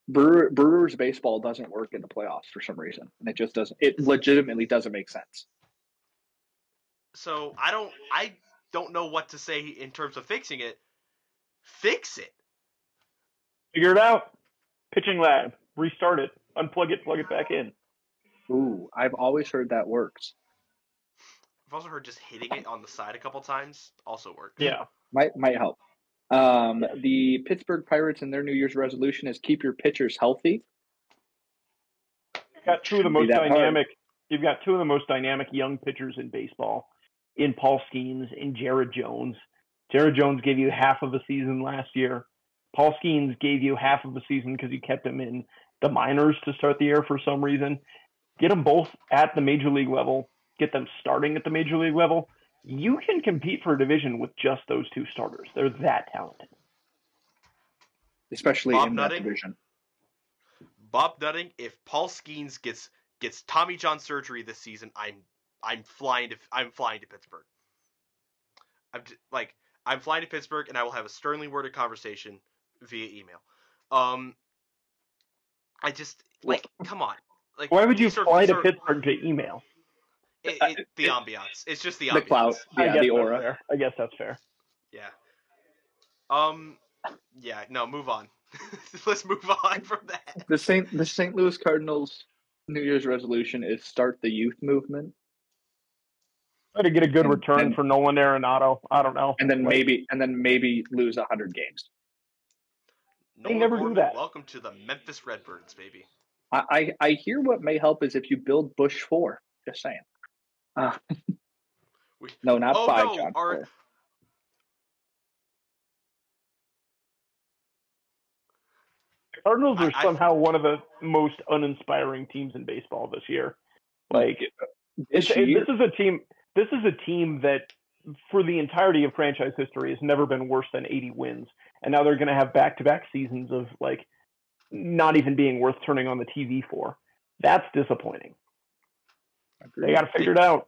Brewers baseball doesn't work in the playoffs for some reason. And it just doesn't. It legitimately doesn't make sense. So I don't know what to say in terms of fixing it. Fix it. Figure it out. Pitching lab. Restart it. Unplug it. Plug it back in. Ooh, I've always heard that works. I've also heard just hitting it on the side a couple times also works. Yeah. Might help. The Pittsburgh Pirates and their New Year's resolution is keep your pitchers healthy. You've got two of the most dynamic young pitchers in baseball, in Paul Skeens, in Jared Jones. Jared Jones gave you half of a season last year. Paul Skeens gave you half of a season because you kept him in the minors to start the year for some reason. Get them both at the major league level. Get them starting at the major league level. You can compete for a division with just those two starters. They're that talented. Especially in that division. Bob Nutting, if Paul Skeens gets Tommy John surgery this season, I'm flying to Pittsburgh. I'm flying to Pittsburgh, and I will have a sternly worded conversation via email. I just come on. Why would you fly to Pittsburgh to email? The ambiance. It's just the ambiance. The clout. Yeah, the aura. Fair. I guess that's fair. Yeah. Yeah. No, move on. Let's move on from that. The St. Louis Cardinals' New Year's resolution is start the youth movement. Try to get a good return for Nolan Arenado. I don't know. And then maybe lose 100 games. They never do that. Welcome to the Memphis Redbirds, baby. I hear what may help is if you build Bush 4. Just saying. No, not 5, no, John. 4. The Cardinals are somehow one of the most uninspiring teams in baseball this year. Like, this is a team. This is a team that, for the entirety of franchise history, has never been worse than 80 wins, and now they're going to have back-to-back seasons of like not even being worth turning on the TV for. That's disappointing. Agreed. They got to figure it out.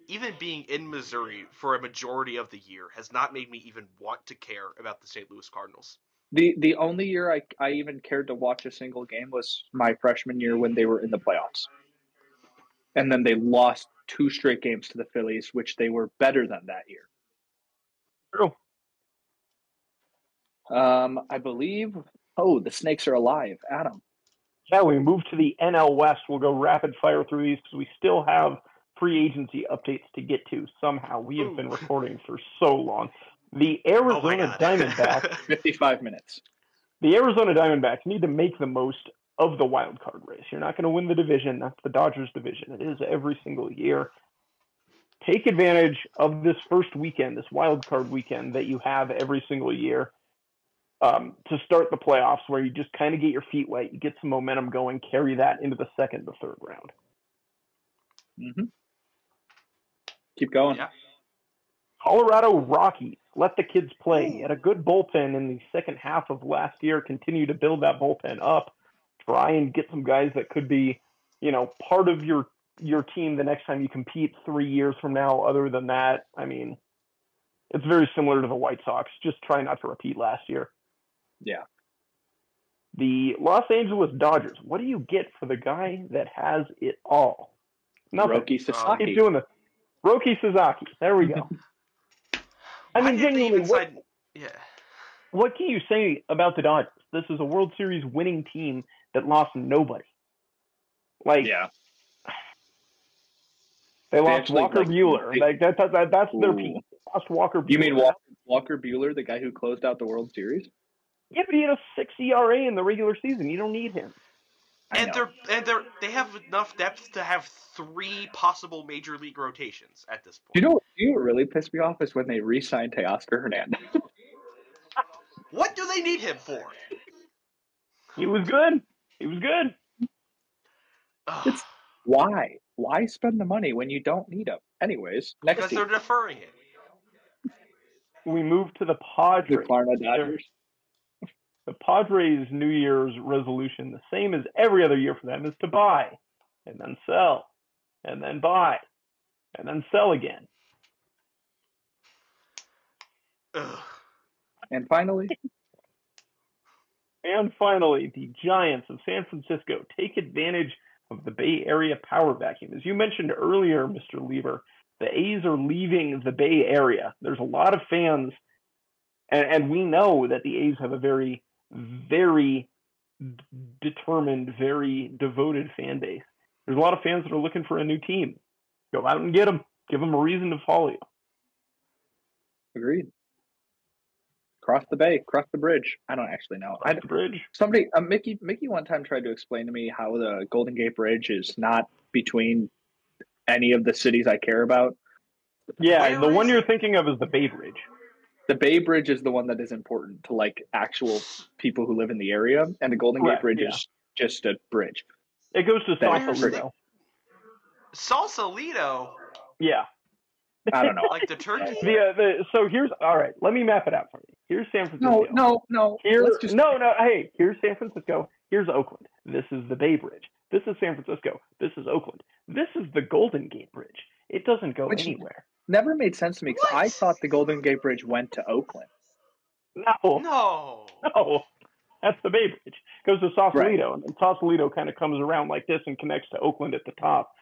Even being in Missouri for a majority of the year has not made me even want to care about the St. Louis Cardinals. The only year I even cared to watch a single game was my freshman year when they were in the playoffs. And then they lost 2 straight games to the Phillies, which they were better than that year. True. I believe. Oh, the Snakes are alive, Adam. Yeah, we move to the NL West. We'll go rapid fire through these because we still have free agency updates to get to. Somehow we have been recording for so long. The Arizona Diamondbacks. 55 minutes. The Arizona Diamondbacks need to make the most of the wild card race. You're not going to win the division. That's the Dodgers division. It is every single year. Take advantage of this first weekend, this wild card weekend that you have every single year to start the playoffs, where you just kind of get your feet wet, you get some momentum going, carry that into the second to third round. Mm-hmm. Keep going. Yeah. Colorado Rockies. Let the kids play. You had a good bullpen in the second half of last year. Continue to build that bullpen up. Try and get some guys that could be, part of your team the next time you compete 3 years from now. Other than that, I mean, it's very similar to the White Sox. Just try not to repeat last year. Yeah. The Los Angeles Dodgers. What do you get for the guy that has it all? Nothing. Roki Sasaki. Keep doing this. Roki Sasaki. There we go. I mean, genuinely, what can you say about the Dodgers? This is a World Series winning team that lost nobody. Yeah. They lost Walker Buehler. That's their peak. They lost Walker Buehler. You mean Walker Buehler, the guy who closed out the World Series? Yeah, but he had a 6 ERA in the regular season. You don't need him. They have enough depth to have 3 possible major league rotations at this point. You know what really pissed me off is when they re-signed Teoscar Hernandez. What do they need him for? He was good. It's why? Why spend the money when you don't need him? Anyways, because they're deferring it. We move to the Padres. The Florida Dodgers. The Padres' New Year's resolution, the same as every other year for them, is to buy, and then sell, and then buy, and then sell again. Ugh. And finally, the Giants of San Francisco take advantage of the Bay Area power vacuum. As you mentioned earlier, Mr. Lieber, the A's are leaving the Bay Area. There's a lot of fans, and we know that the A's have a very, very determined, very devoted fan base. There's a lot of fans that are looking for a new team. Go out and get them. Give them a reason to follow you. Agreed. Cross the bay, cross the bridge. I don't actually know. Cross the bridge. Somebody, Mickey one time tried to explain to me how the Golden Gate Bridge is not between any of the cities I care about. Yeah, the one you're thinking of is the Bay Bridge. The Bay Bridge is the one that is important to actual people who live in the area, and the Golden Gate Bridge is just a bridge. It goes to Sausalito. Sausalito? Yeah. I don't know. Like the turkey? So here's, all right, let me map it out for you. Here's San Francisco. No. Hey, here's San Francisco. Here's Oakland. This is the Bay Bridge. This is San Francisco. This is Oakland. This is the Golden Gate Bridge. It doesn't go anywhere. Never made sense to me because I thought the Golden Gate Bridge went to Oakland. No. That's the Bay Bridge. It goes to Sausalito, and then Sausalito kind of comes around like this and connects to Oakland at the top.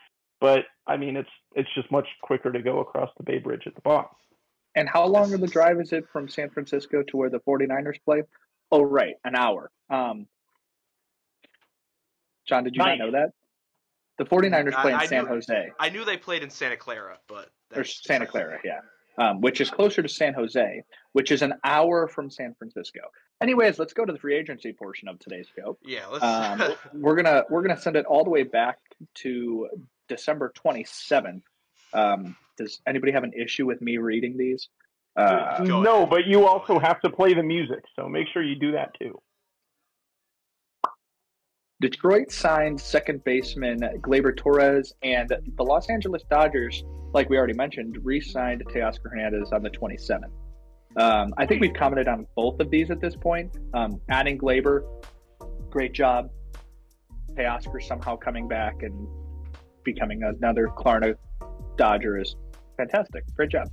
But I mean, it's just much quicker to go across the Bay Bridge at the bottom. And how long of the drive is it from San Francisco to where the 49ers play? Oh, right, an hour. John, did you not know that? The 49ers play in San Jose. I knew they played in Santa Clara, but... Or Santa Clara, yeah. Which is closer to San Jose, which is an hour from San Francisco. Anyways, let's go to the free agency portion of today's show. Yeah, let's... we're gonna send it all the way back to December 27th. Does anybody have an issue with me reading these? No, but you also have to play the music, so make sure you do that too. Detroit signed second baseman Gleyber Torres, and the Los Angeles Dodgers, like we already mentioned, re-signed Teoscar Hernandez on the 27th. I think we've commented on both of these at this point. Adding Gleyber, great job. Teoscar somehow coming back and becoming another Klarna Dodger is fantastic. Great job.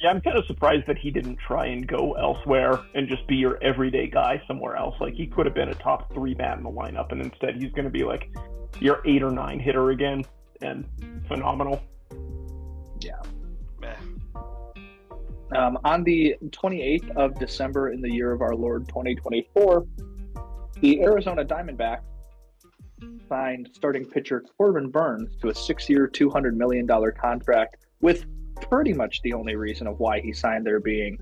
Yeah, I'm kind of surprised that he didn't try and go elsewhere and just be your everyday guy somewhere else. Like, he could have been a top 3 bat in the lineup, and instead he's going to be like your 8 or 9 hitter again, and phenomenal. Yeah. On the 28th of December in the year of our Lord 2024, the Arizona Diamondbacks signed starting pitcher Corbin Burnes to a 6-year, $200 million contract, with pretty much the only reason of why he signed there being,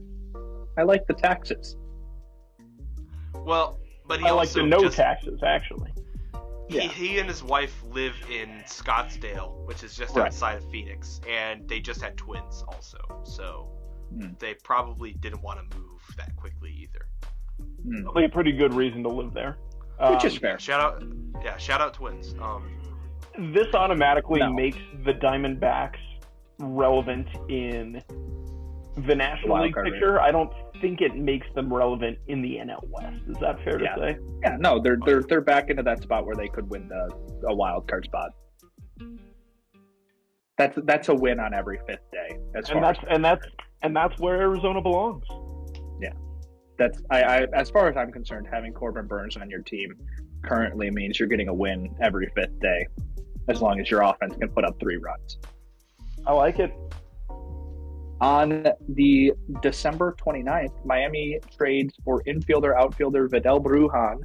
I like the taxes. Well, but I like the taxes, actually. He and his wife live in Scottsdale, which is just outside of Phoenix, and they just had twins also, so they probably didn't want to move that quickly either. Probably a pretty good reason to live there. Which is fair. Shout out twins. This automatically makes the Diamondbacks relevant in the National League picture. I don't think it makes them relevant in the NL West. Is that fair to say? Yeah, no, they're back into that spot where they could win a wild card spot. That's a win on every 5th day. And that's where Arizona belongs. Yeah, that's I as far as I'm concerned, having Corbin Burnes on your team currently means you're getting a win every 5th day, as long as your offense can put up 3 runs. I like it. On the December 29th, Miami trades for infielder outfielder Vidal Brujan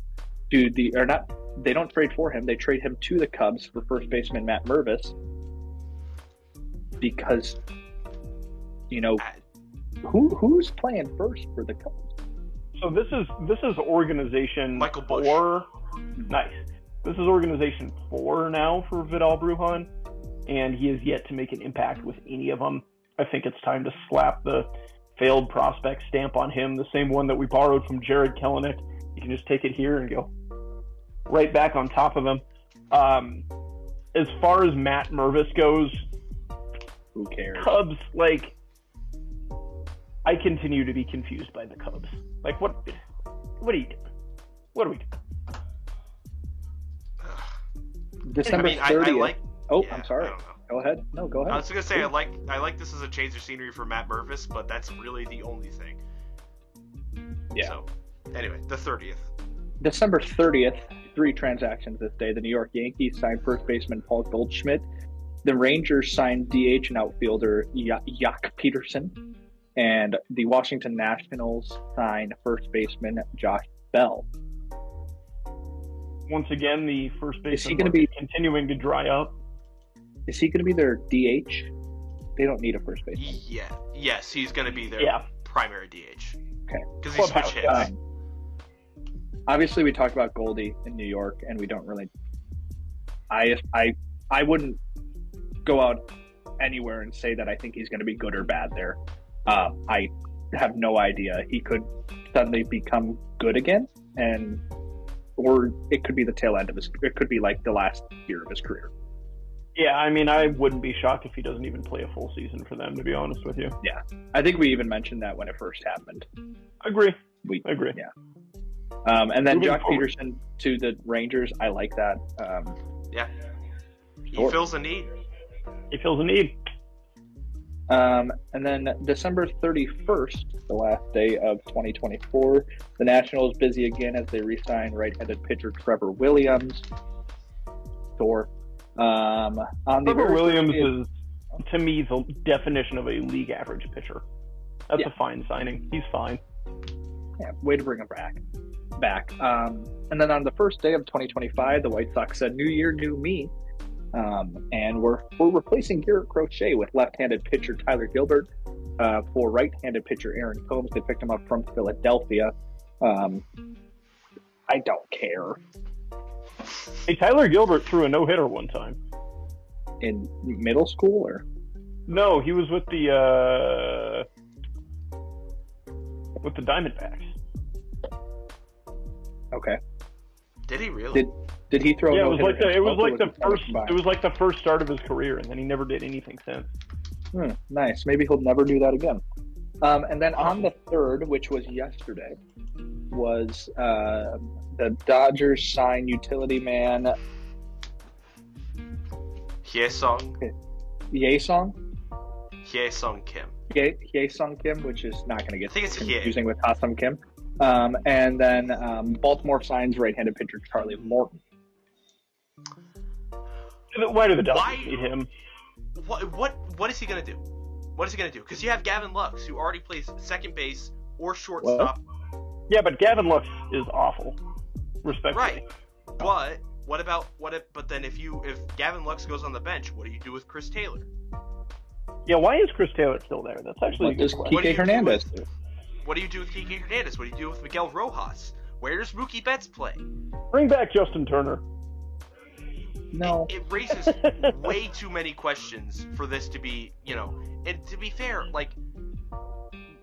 they don't trade for him, they trade him to the Cubs for first baseman Matt Mervis, because who's playing first for the Cubs? So this is organization Michael Busch. 4. Nice. This is organization 4 now for Vidal Brujan, and he has yet to make an impact with any of them. I think it's time to slap the failed prospect stamp on him, the same one that we borrowed from Jared Kelenic. You can just take it here and go right back on top of him. As far as Matt Mervis goes, who cares? Cubs, I continue to be confused by the Cubs. What are you doing? What are we doing? December 30th. I'm sorry. Go ahead. No, go ahead. I was going to say, I like this as a change of scenery for Matt Mervis, but that's really the only thing. Yeah. So, anyway, the 30th. December 30th, 3 transactions this day. The New York Yankees signed first baseman Paul Goldschmidt. The Rangers signed DH and outfielder Jock Peterson. And the Washington Nationals signed first baseman Josh Bell. Once again, the first baseman is continuing to dry up. Is he going to be their DH? They don't need a first baseman. Yeah. Yes, he's going to be their primary DH. Okay. Because he switched hits. Obviously, we talked about Goldie in New York, and we don't really... I wouldn't go out anywhere and say that I think he's going to be good or bad there. I have no idea. He could suddenly become good again, or it could be the tail end of it could be like the last year of his career. Yeah, I mean, I wouldn't be shocked if he doesn't even play a full season for them, to be honest with you. Yeah. I think we even mentioned that when it first happened. Agree. Agree. Yeah. And then Jock Peterson to the Rangers, I like that. Yeah. He fills a need. And then December 31st, the last day of 2024, the Nationals busy again as they re-sign right-handed pitcher Trevor Williams. On the Trevor very first Williams day of- is, to me, the definition of a league average pitcher. That's Yeah. a fine signing. He's fine. Yeah, way to bring him back. And then on the first day of 2025, the White Sox said, "New year, new me," and we're replacing Garrett Crochet with left-handed pitcher Tyler Gilbert for right-handed pitcher Aaron Combs. They picked him up from Philadelphia. I don't care. Hey, Tyler Gilbert threw a no-hitter one time. In middle school, or No, he was with the Diamondbacks. okay? Did he really? Did he throw? Yeah, a it was like no-hitter himself, or it was like the first start of his career, and then he never did anything since. Nice. Maybe he'll never do that again. And then on the 3rd, which was yesterday, was the Dodgers signed utility man Hye-sung Kim. Hye-sung Kim, which is not going to I get think it's Hye. confusing with Ha-sung Kim. And then Baltimore signs right-handed pitcher Charlie Morton. Why do the Dodgers need him? What is he gonna do? What is he gonna do? Because you have Gavin Lux, who already plays second base or shortstop. Yeah, but Gavin Lux is awful. Respectfully. Right. But but then if Gavin Lux goes on the bench, what do you do with Chris Taylor? Yeah, why is Chris Taylor still there? That's actually What a does good question. Kike Hernandez do? What do you do with Kike Hernandez? What do you do with Miguel Rojas? Where does Mookie Betts play? Bring back Justin Turner. No. It raises way too many questions for this to be, and to be fair,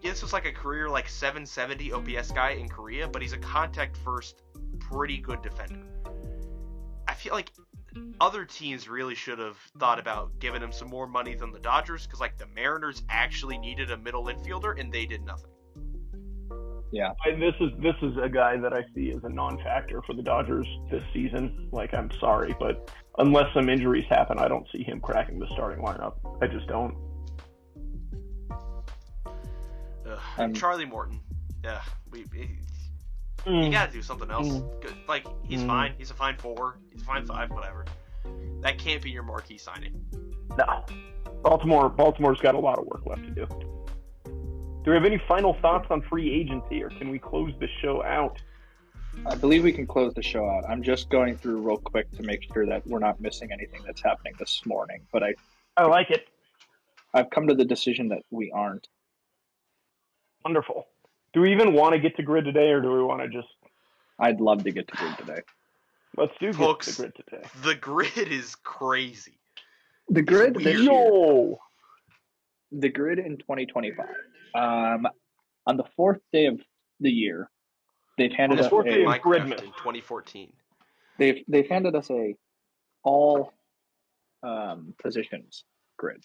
this was like a career 770 OPS guy in Korea, but he's a contact first, pretty good defender. I feel like other teams really should have thought about giving him some more money than the Dodgers, because the Mariners actually needed a middle infielder and they did nothing. Yeah. This is a guy that I see as a non-factor for the Dodgers this season. I'm sorry, but unless some injuries happen, I don't see him cracking the starting lineup. I just don't. Charlie Morton. Yeah, you gotta do something else. Good. He's fine. He's a fine 4. He's a fine 5. Whatever. That can't be your marquee signing. No. Baltimore's got a lot of work left to do. Do we have any final thoughts on free agency, or can we close the show out? I believe we can close the show out. I'm just going through real quick to make sure that we're not missing anything that's happening this morning. But I like it. I've come to the decision that we aren't. Wonderful. Do we even want to get to grid today, or do we want to just... I'd love to get to grid today. Let's do Folks, get to grid today. The grid is crazy. The grid It's this weird. year. Yo! The grid in 2025. On the 4th day of the year, they've handed us fourth day of Minecraft Gridmas. in 2014. they've handed us a all positions grid.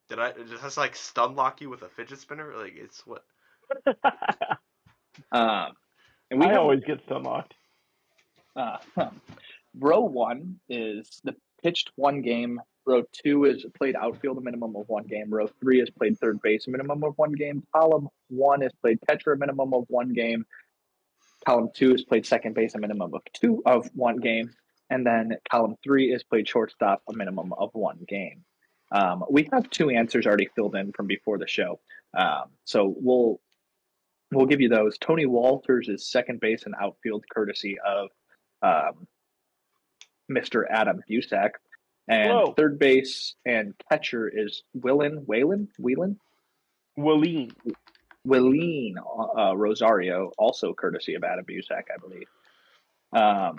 Did that stun lock you with a fidget spinner? It's what? And we I have, always get unlocked. row 1 is the pitched 1 game. Row 2 is played outfield a minimum of 1 game. Row 3 is played third base a minimum of 1 game. Column 1 is played catcher a minimum of 1 game. Column 2 is played second base a minimum of 1 game. And then column 3 is played shortstop a minimum of 1 game. We have 2 answers already filled in from before the show. So we'll give you those. Tony Walters is second base and outfield, courtesy of Mr. Adam Busak. And Whoa. third base and catcher is Willeen Rosario, also courtesy of Adam Busak, I believe. Does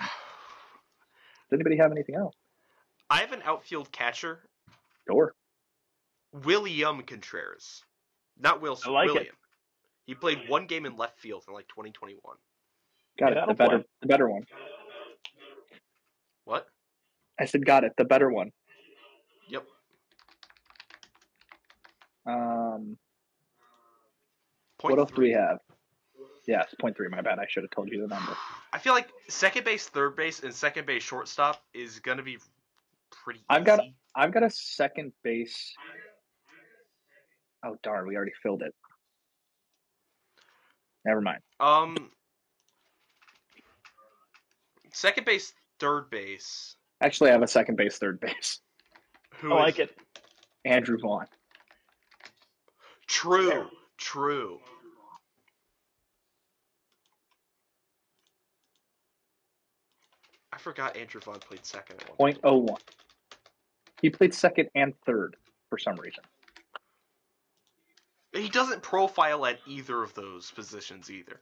anybody have anything else? I have an outfield catcher, Sure. William Contreras. Not Wilson, I like it. William. He played 1 game in left field in 2021. Got Yeah, it. that'll The better one. What? I said got it. The better one. Yep. What else do we have? Yes, 0.3. My bad. I should have told you the number. I feel like second base, third base, and second base shortstop is gonna be pretty easy. I've got a second base. Oh darn, we already filled it. Never mind. Second base, third base. Actually, I have a second base, third base. Who I is like it. Andrew Vaughn. True. True. I forgot Andrew Vaughn played second at one point. .01. He played second and third for some reason. He doesn't profile at either of those positions either.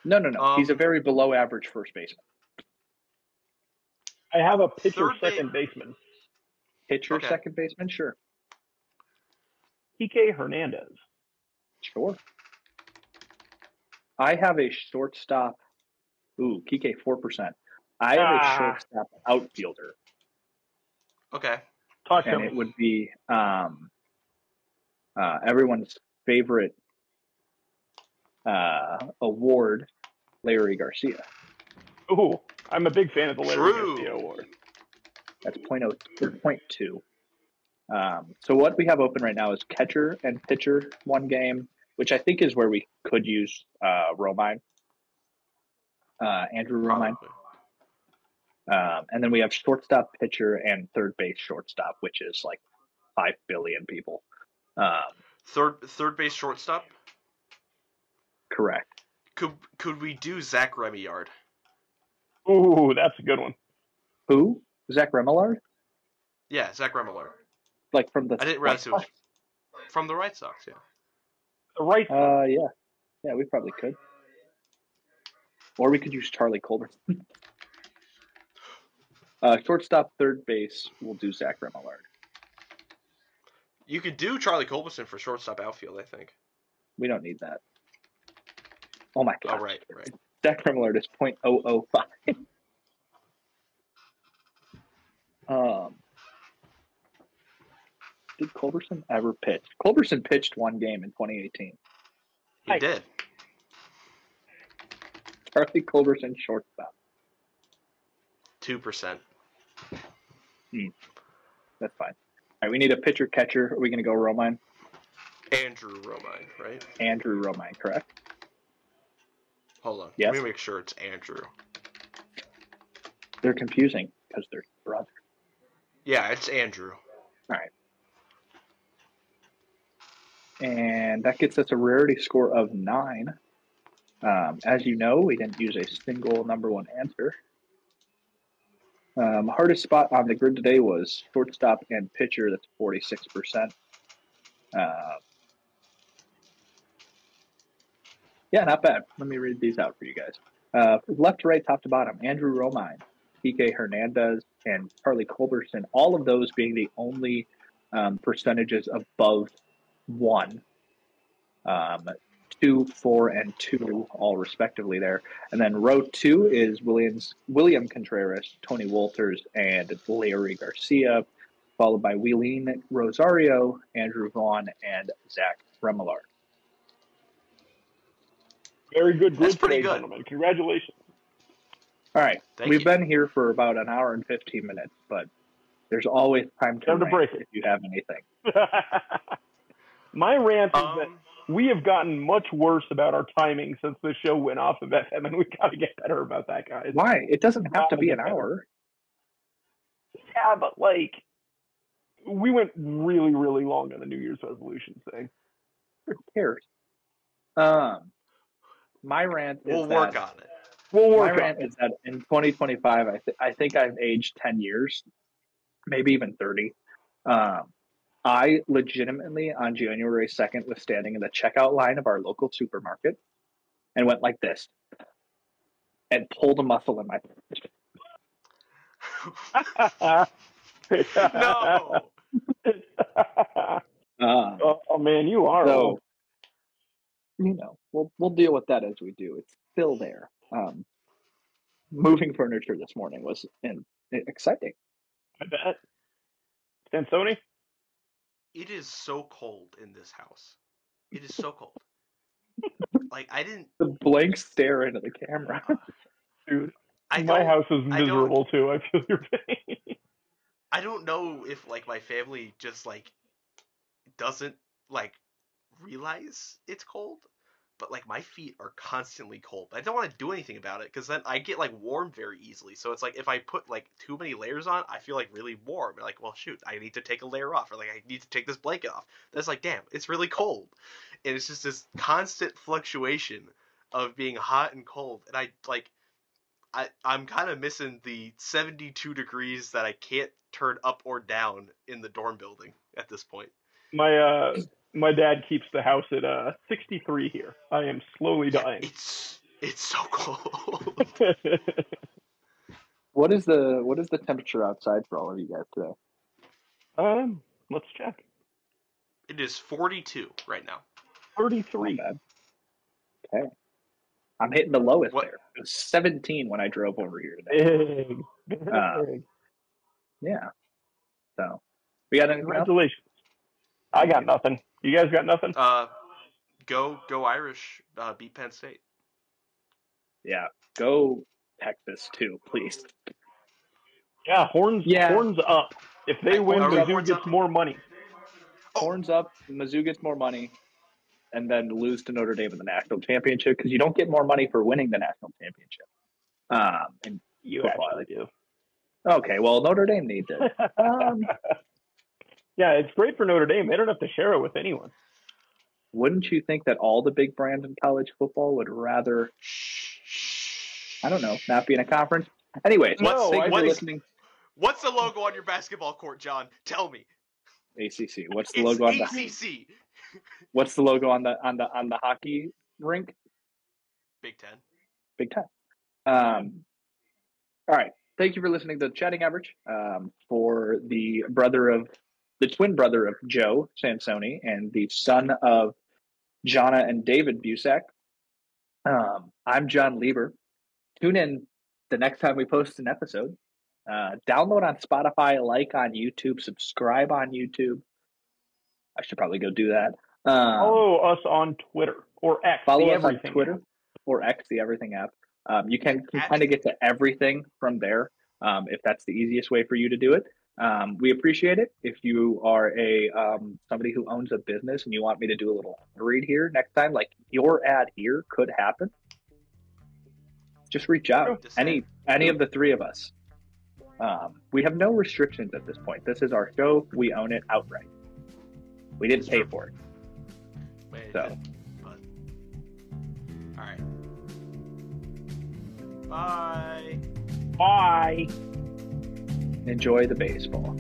No. He's a very below average first baseman. I have a pitcher Third base- second baseman. Pitcher, Okay. second baseman, sure. Kike Hernandez. Sure. I have a shortstop. Ooh, Kike 4%. I have a shortstop outfielder, Okay. Talk to and me. it would be everyone's favorite award, Larry Garcia. Ooh, I'm a big fan of the Larry True. Garcia award. That's .2. So what we have open right now is catcher and pitcher one game, which I think is where we could use Romine, Andrew Romine. Probably. And then we have shortstop, pitcher, and third base shortstop, which is like 5 billion people. Third base shortstop. Correct. Could we do Zach Remillard? Ooh, that's a good one. Who? Zach Remillard? Yeah, Zach Remillard. Like from the I didn't realize it was from the White Sox. Yeah. The right side. Yeah, we probably could. Or we could use Charlie Culberson. Shortstop, third base, we'll do Zach Remillard. You could do Charlie Culberson for shortstop outfield, I think. We don't need that. Oh my god. Oh, right. Zach Remillard is .005. Did Culberson ever pitch? Culberson pitched one game in 2018. He Nice. did. Charlie Culberson, shortstop. 2%. That's fine. All right, we need a pitcher catcher. Are we going to go Romine? Andrew Romine, right? Andrew Romine, correct? Hold on. Yes. Let me make sure it's Andrew. They're confusing because they're brothers. Yeah, it's Andrew. All right. And that gets us a rarity score of 9. As you know, we didn't use a single number one answer. Hardest spot on the grid today was shortstop and pitcher. That's 46%. Yeah, not bad. Let me read these out for you guys. Left to right, top to bottom, Andrew Romine, Kike Hernandez, and Charlie Culberson, all of those being the only percentages above 1. 2, 4, and 2, all respectively there. And then row 2 is William Contreras, Tony Wolters, and Larry Garcia, followed by Wheeleen Rosario, Andrew Vaughn, and Zach Remillard. Very good grid That's pretty today, good. gentlemen. Congratulations. All right. Thank We've you. been here for about an hour and 15 minutes, but there's always time to rant break it. if you have anything. My rant is that Um, we have gotten much worse about our timing since the show went off of FM, and we got to get better about that, guys. Why? It doesn't have to be an hour. Yeah, but like, we went really, really long on the New Year's resolution thing. Who cares? My rant is we'll that, work on it. We'll my work on rant it. is that in 2025, I think I've aged 10 years, maybe even 30. I legitimately, on January 2nd, was standing in the checkout line of our local supermarket and went like this and pulled a muscle in my No. Oh man, you are. So, old. we'll deal with that as we do. It's still there. Moving furniture this morning was exciting. I bet. Sansoni? It is so cold in this house. It is so cold. Like, I didn't. The blank stare into the camera. Dude, I my don't- house is I don't- miserable too. I feel your pain. I don't know if like my family just like doesn't like realize it's cold, but like my feet are constantly cold. I don't want to do anything about it because then I get like warm very easily. So it's like if I put like too many layers on, I feel like really warm. And like, well, shoot, I need to take a layer off, or like I need to take this blanket off. That's like, damn, it's really cold, and it's just this constant fluctuation of being hot and cold. And I'm kind of missing the 72 degrees that I can't turn up or down in the dorm building at this point. My dad keeps the house at 63 here. I am slowly dying. It's so cold. What is the temperature outside for all of you guys today? Let's check. It is 42 right now. 33. Not bad. Okay. I'm hitting the lowest What? there. It was 17 when I drove over here today. Big. Yeah. So, we got anything else? Congratulations. I got nothing. You guys got nothing? Go Irish. Beat Penn State. Yeah. Go Texas too, please. Yeah, horns up. If they win, Are Mizzou horns gets up? more money. Horns up. Mizzou gets more money, and then lose to Notre Dame in the national championship because you don't get more money for winning the national championship. And You football. actually do. Okay, well, Notre Dame needs it. Yeah, it's great for Notre Dame. They don't have to share it with anyone. Wouldn't you think that all the big brands in college football would rather, I don't know, not be in a conference? Anyways, No, thank you for I think- listening. What's the logo on your basketball court, John? Tell me. ACC. What's the It's logo on the ACC. What's the logo on the hockey rink? Big Ten. Big Ten. All right. Thank you for listening to Chatting Average. For the twin brother of Joe Sansoni and the son of Jonna and David Busak. I'm John Lieber. Tune in the next time we post an episode. Download on Spotify, like on YouTube, subscribe on YouTube. I should probably go do that. Follow us on Twitter or X. Follow the us on Everything Twitter app. or X, the Everything app. You can kind of get to everything from there if that's the easiest way for you to do it. We appreciate it. If you are somebody who owns a business and you want me to do a little read here next time, like your ad here could happen, just reach out. Any of the three of us. We have no restrictions at this point. This is our show. We own it outright. We didn't pay for it. So. But, all right. Bye. Bye. Enjoy the baseball.